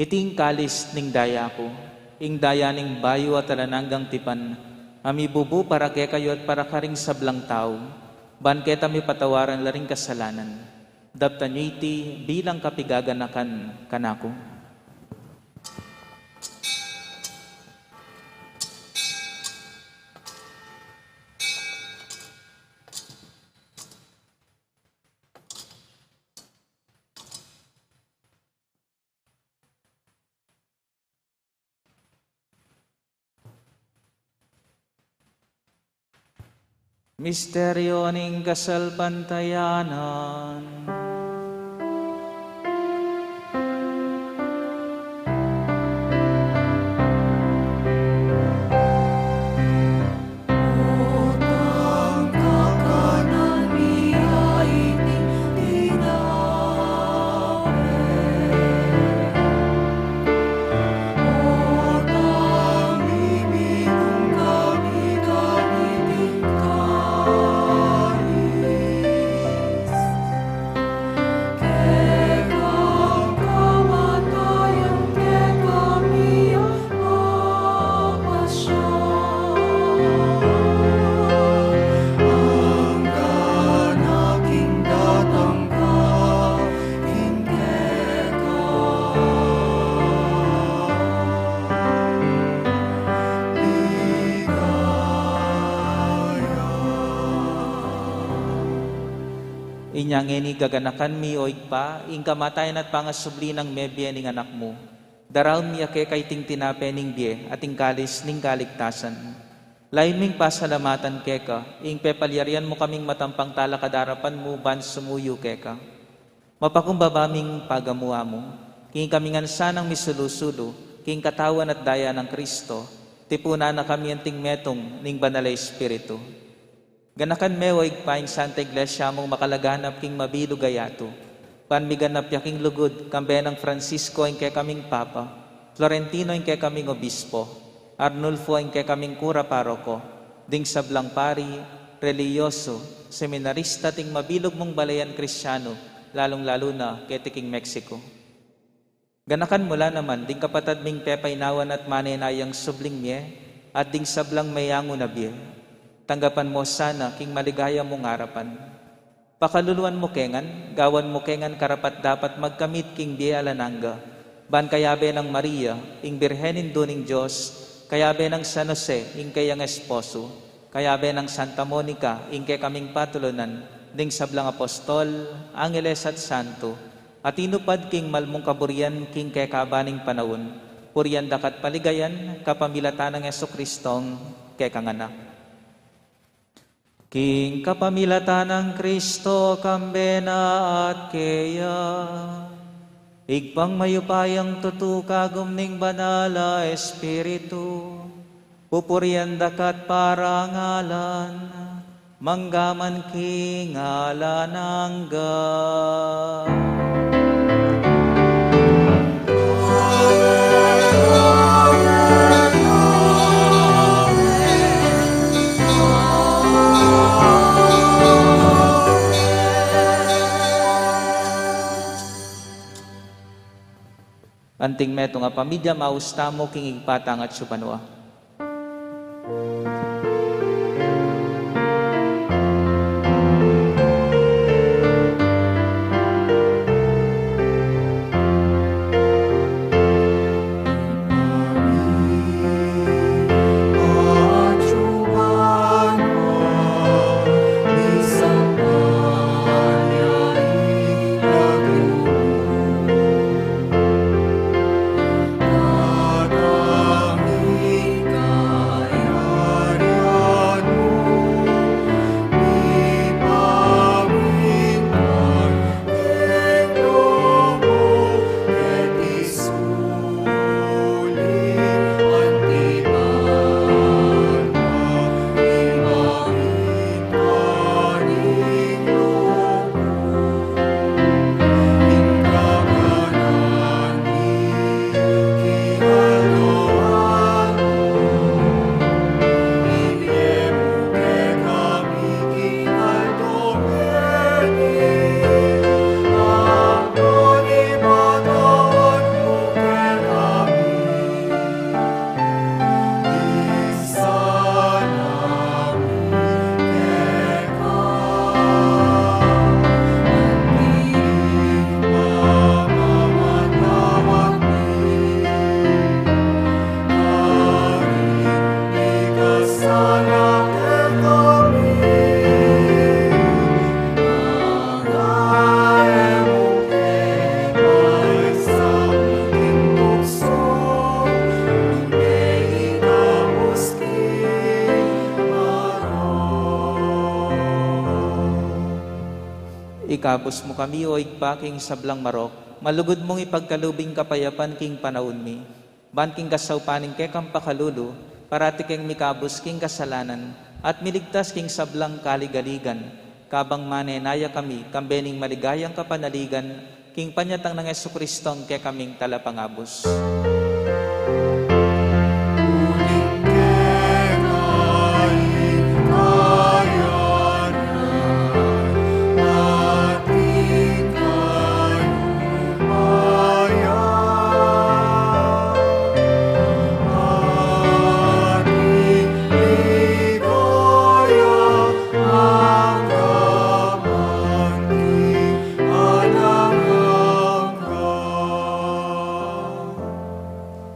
Iting kalis ning daya ko, ing daya ning bayo at alananggang tipan, amibubu para kay kayo at para karing sablang tao, ban keta mi patawaran laring kasalanan. Daptan niyo iti bilang kapigaganakan kanako. Misteryo ning kasalbantayanan. Binyangeni gaganakan mi o igpa, ing kamatayan at pangasubli ng mebye ning anak mo. Daraw mi ake kay ting tinape ning bie at ing kalis ning kaligtasan. Lain ming pasalamatan keka, ing pepalyarian mo kaming matampang talakadarapan mo ban sumuyo keka. Mapakumbabaming pagamuha mo, king kamingan sanang misulusulo, king katawan at daya ng Kristo, tipuna na kami ang ting metong ning banalay espiritu. Ganakan mewa igpaing Santa Iglesia mong makalaganap king mabilog gayato. Panmiganap yaking lugod, kambe ng Francisco ang kay kaming Papa, Florentino ang kay kaming Obispo, Arnulfo ang kay kaming Kura Paroko, ding sablang pari, reliyoso, seminarista ting mabilog mong balayan Kristyano, lalong-lalo na kay tiking Mexico. Ganakan mula naman, ding kapatad ming pepaynawan at manenayang subling miye, at ding sablang mayango na biye. Tanggapan mo sana king maligaya mong harapan. Pakaluluan mo kengan, gawan mo kengan karapat dapat magkamit king biye alananga. Ban kayabe ng Maria, ing birhenin doning Diyos, kayabe ng San Jose, ing kayang esposo, kayabe ng Santa Monica, ing kay kaming patulunan, ding sablang apostol, angeles at santo, at inupad king malmong kaburian king kay kabaning panahon, purian dakat paligayan, kapamilatan ng Jesucristong kay kanganak. King kapamilatan ng Kristo, kambena at keya, igpang mayupayang tutukagom ning banala Espiritu, pupurian dakat parangalan, manggaman king alanangga. Anting meto nga pamilya mausta mo king igpatang at supanua. Ikapos mo kami o igpaking sablang marok, malugod mong ipagkalubing kapayapan king panahon mi. Ban king kasawpaning ke kang pakalulu, parati king mikabos king kasalanan, at miligtas king sablang kaligaligan. Kabang manenaya kami, kambening maligayang kapanaligan, king panyatang ng Jesucristong ke kaming talapangabos.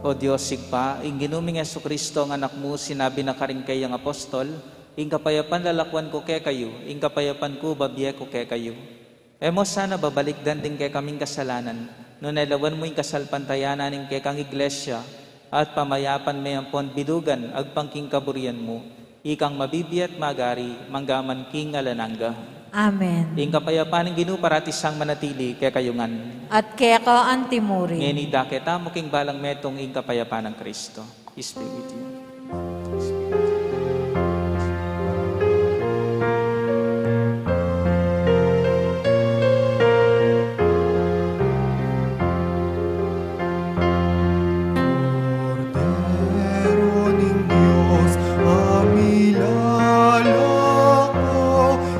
O Diyos, sigpa, ing ginuming Jesucristo ang anak mo, sinabi na karing kayang apostol, ing kapayapan lalakwan ko ke kayo, ing kapayapan ko babiye ko ke kayo. Emo sana babalikdan din kay kaming kasalanan, no nailawan mo yung kasalpantayanan ng kay kang iglesia, at pamayapan may ampon bidugan agpangking kaburian mo, ikang mabibiyat magari, manggaman king alananga. Amen. Ing kapayapaan ng Ginoo parati sang manatili kay kayungan. At kaya ka antimuri. Ngeni daketa mo king balang metong ing kapayapaan ng Kristo. Peace be with you. Cordero ning Diyos, amilalako,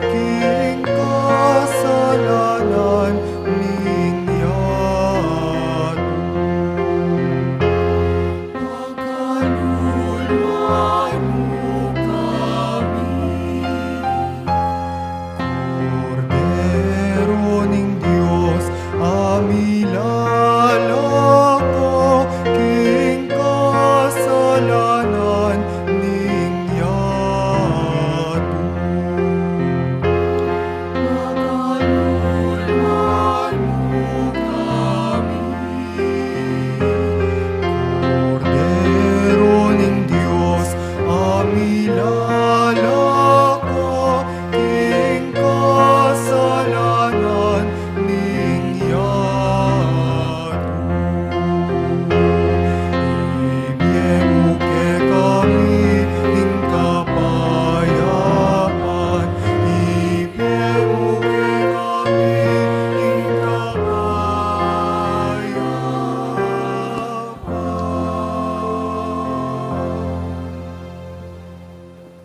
king kasalanan ninyato. Pagkaluluan mo kami. Cordero ning Diyos, amilalako, king kasalanan ninyato. Pagkaluluan mo kami. Cordero ning Diyos, amilalako, king kasalanan ninyato. Ibiyemo ke kami ing kapayapaan, ibiyemo ke kami ing kapayapaan.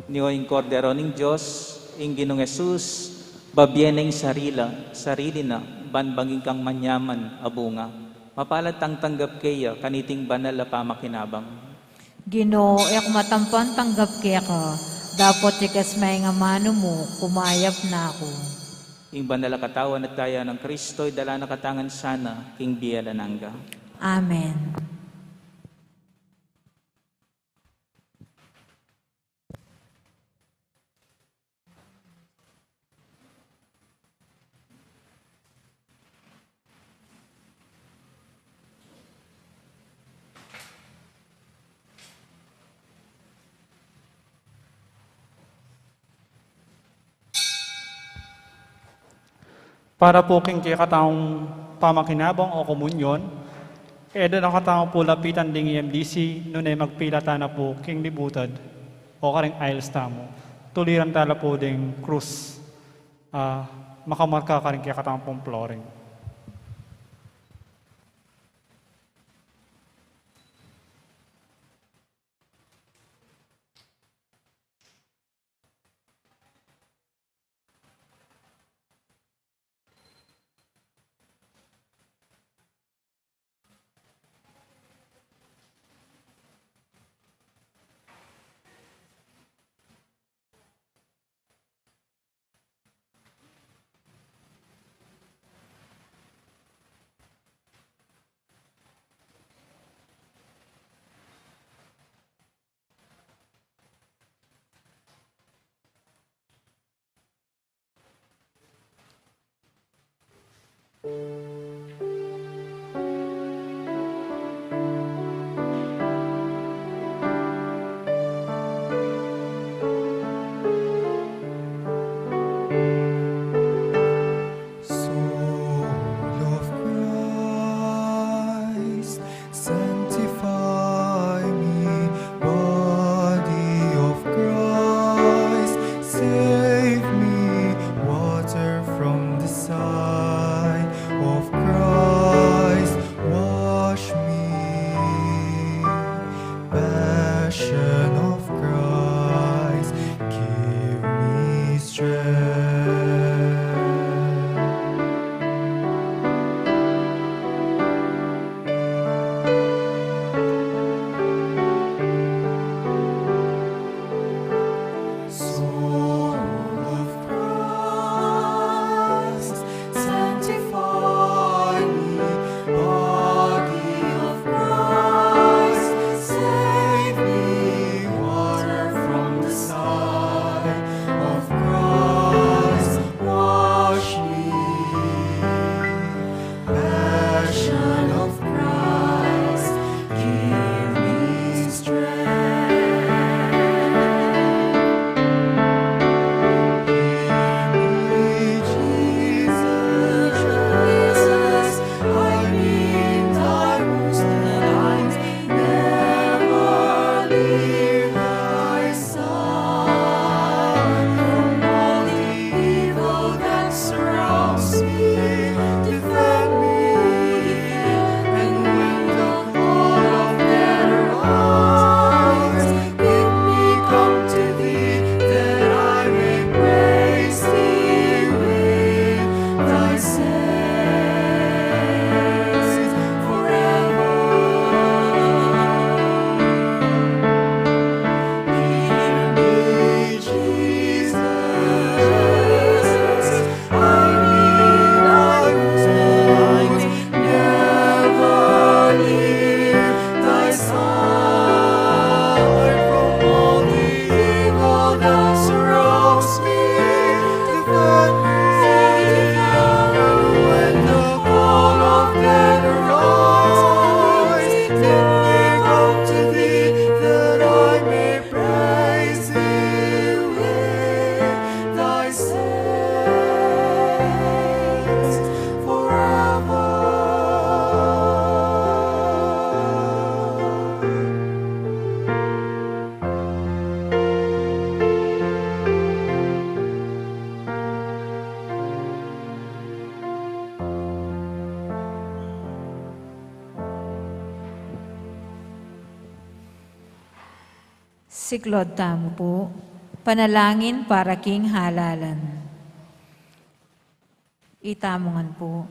Niyo ing kordero ning Diyos, ing Ginoong Hesus, babyeneng sarili na, banbanging kang manyaman, abunga. Mapalad tang tanggap kaya, kaniting banal na pamakinabang. Ginoo, ek matampan tanggap kaya ka. Dapat ikas may nga mano mo, kumayap na ako. Ing banal na katawan at daya ng Kristo'y dala na katangan sana, king biyalananga. Amen. Para po king kataong pamakinabang o komunyon, edo na kataong po lapitan ding EMDC, nun ay magpilata na po king libutad o karing aisles tamo. Tuliran tala po ding krus, makamarka karing kataong pong flooring. Soul of Christ, sanctify me. Body of Christ, save me. Water from the side of Siklod tamo po. Panalangin para king halalan. Itamongan po.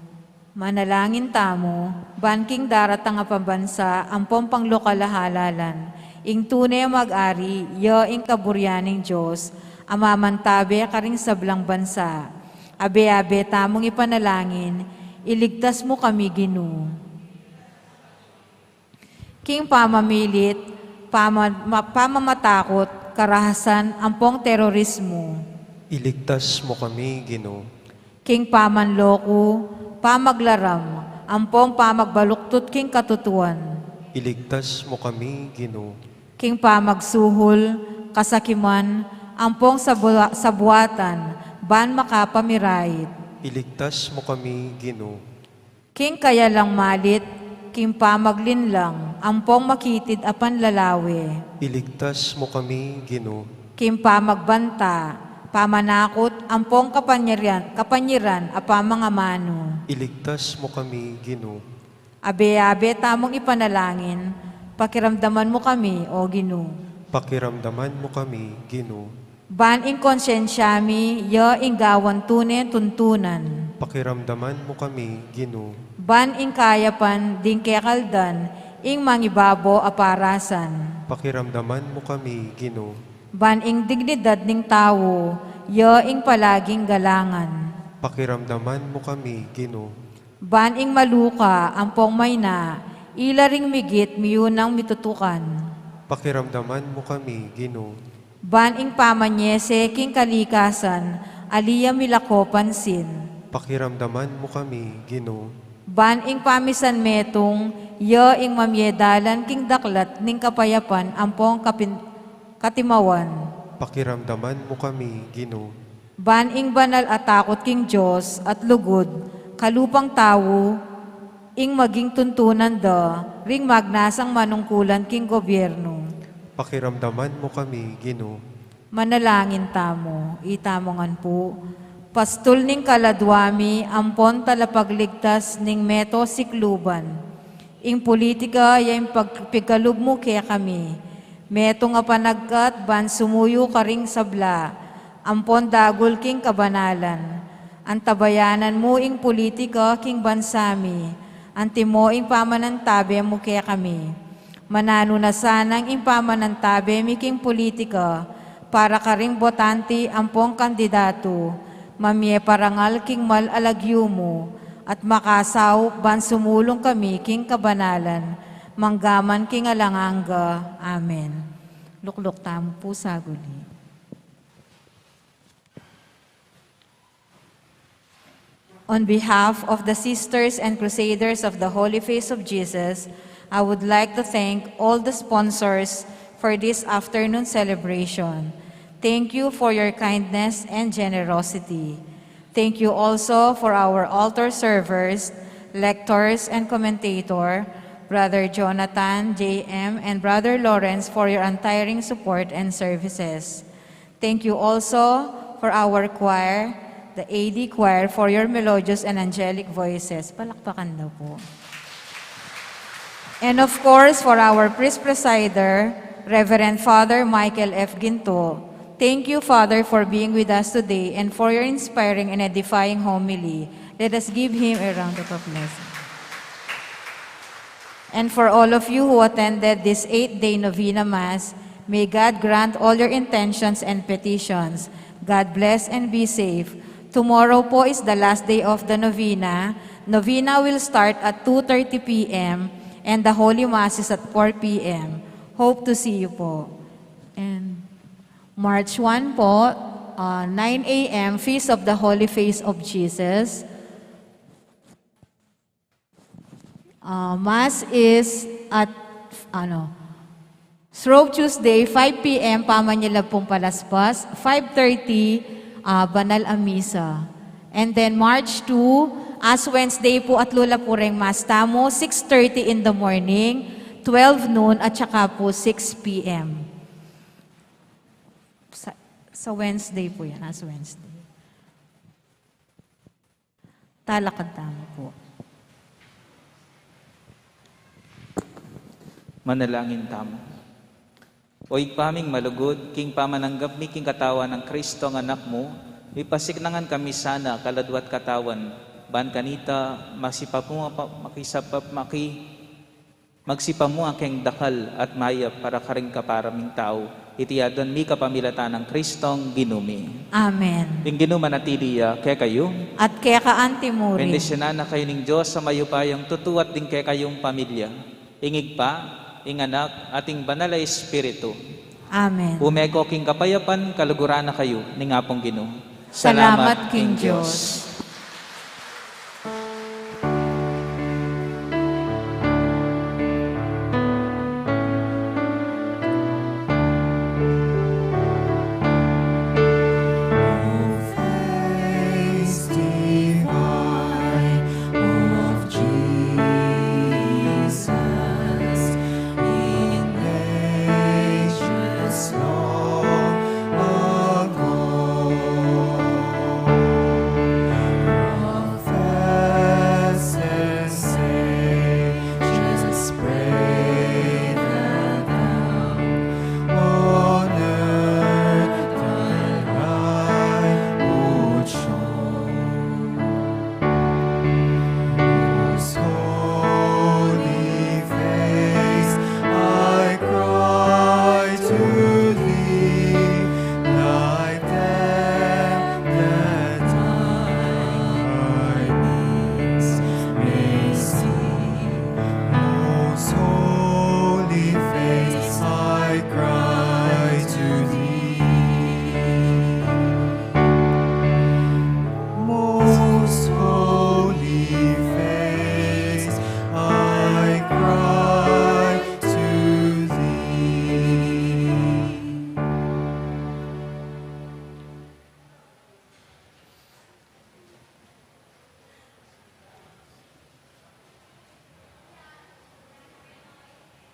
Manalangin tamo, banking daratang nga pambansa, ampong panglokal na halalan, ing tunay mag-ari, yo ing kaburyaning Diyos, amamantabe karing sablang bansa. Abe-abe tamong ipanalangin, iligtas mo kami Ginoo. King pamamilit, pamamatakot, karahasan, ampong terorismo. Iligtas mo kami, Ginoo. King pamanloko, pamaglaram, ampong pamagbaluktot king katutuan. Iligtas mo kami, Ginoo. King pamagsuhol, kasakiman, ampong sabuatan, ban makapamirait. Iligtas mo kami, Ginoo. King kaya lang malit, king pamaglinlang, ampong makitid apan lalawe. Iligtas mo kami, Ginoo. King pamagbanta, pamanakot, ampong kapanyiran, apamang amano. Iligtas mo kami, Ginoo. Abe-abe tamong ipanalangin, pakiramdaman mo kami, O Ginoo. Pakiramdaman mo kami, Ginoo. Ban ing konsensyami, yo ing gawan tunay tuntunan. Pakiramdaman mo kami, Ginoo. Ban ing kayapan, ding kekaldan, ing mangibabo aparasan. Pakiramdaman mo kami, Ginoo. Ban ing dignidad ning tawo, yo ing palaging galangan. Pakiramdaman mo kami, Ginoo. Ban ing maluka, ampong mayna, ila ring migit miyunang mitutukan. Pakiramdaman mo kami, Ginoo. Ban ing pamanyese king kalikasan, aliya milako pansin. Pakiramdaman mo kami, Ginoo. Ban ing pamisan metong, yo ing mamyedalan king daklat ning kapayapan ampong katimawan. Pakiramdaman mo kami, Ginoo. Ban ing banal at takot king Diyos at lugod, kalupang tawo, ing maging tuntunan da, ring magnasang manungkulan king gobyerno. Pakiramdaman mo kami, Ginoo. Manalangin tamo, itamongan po. Pastol ning kaladwami, ampon talapagligtas ning meto sikluban. Ing politika, yung pagpigalub mo kaya kami. Meto nga panagkat, ban sumuyo ka ring sabla. Ampon dagol king kabanalan. Antabayanan mo ing politika king bansami. Antimo ing pamanantabe mo kaya kami. Manano na sanang ing pamanantabe mi king politika para ka ring botante ampong kandidato. Mamye parangal king malalagyo mo at makasaw ban sumulong kami king kabanalan. Manggaman king alanganga. Amen. Lukluk tamo po saguli. On behalf of the Sisters and Crusaders of the Holy Face of Jesus, I would like to thank all the sponsors for this afternoon celebration. Thank you for your kindness and generosity. Thank you also for our altar servers, lectors, and commentator, Brother Jonathan, J.M., and Brother Lawrence for your untiring support and services. Thank you also for our choir, the AD choir, for your melodious and angelic voices. Palakpakan daw po. And of course, for our priest presider, Reverend Father Michael F. Ginto. Thank you, Father, for being with us today and for your inspiring and edifying homily. Let us give him a round of applause. And for all of you who attended this 8-day novena Mass, may God grant all your intentions and petitions. God bless and be safe. Tomorrow po is the last day of the novena. Novena will start at 2:30 p.m. and the Holy Mass is at 4 p.m. Hope to see you po. And March 1 po, 9 a.m., Feast of the Holy Face of Jesus. Mass is at, Shrove Tuesday, 5 p.m., Pamanyalab pong Palaspas, 5:30, Banal ang Misa. And then March 2, Ash Wednesday po at Lula Pureng Mass Tamo, 6:30 in the morning, 12 noon at saka po 6 p.m. Sa Wednesday po yan, Ash Wednesday. Talakad tamo po. Manalangin tamo. Oy paming malugod, king pamananggap mi king katawan ng Kristo ang anak mo, ipasiknangan kami sana kaladwat katawan, ban kanita, magsipamu keng dakal at mayap para karing kaparaming tao, itiyadan mi kapamilatan ng Kristong ginumi. Amen. Ing ginumanatiliya, kaya kayo, At kaya ka antimuri. bendisyonan na kayo ng Diyos sa mayupayang tutuwat din kaya kayong pamilya, ingig pa, ing anak, ating banal na Espiritu. Amen. Umeko king kapayapan, kaluguran na kayo, ning apong Ginoo. Salamat King Diyos.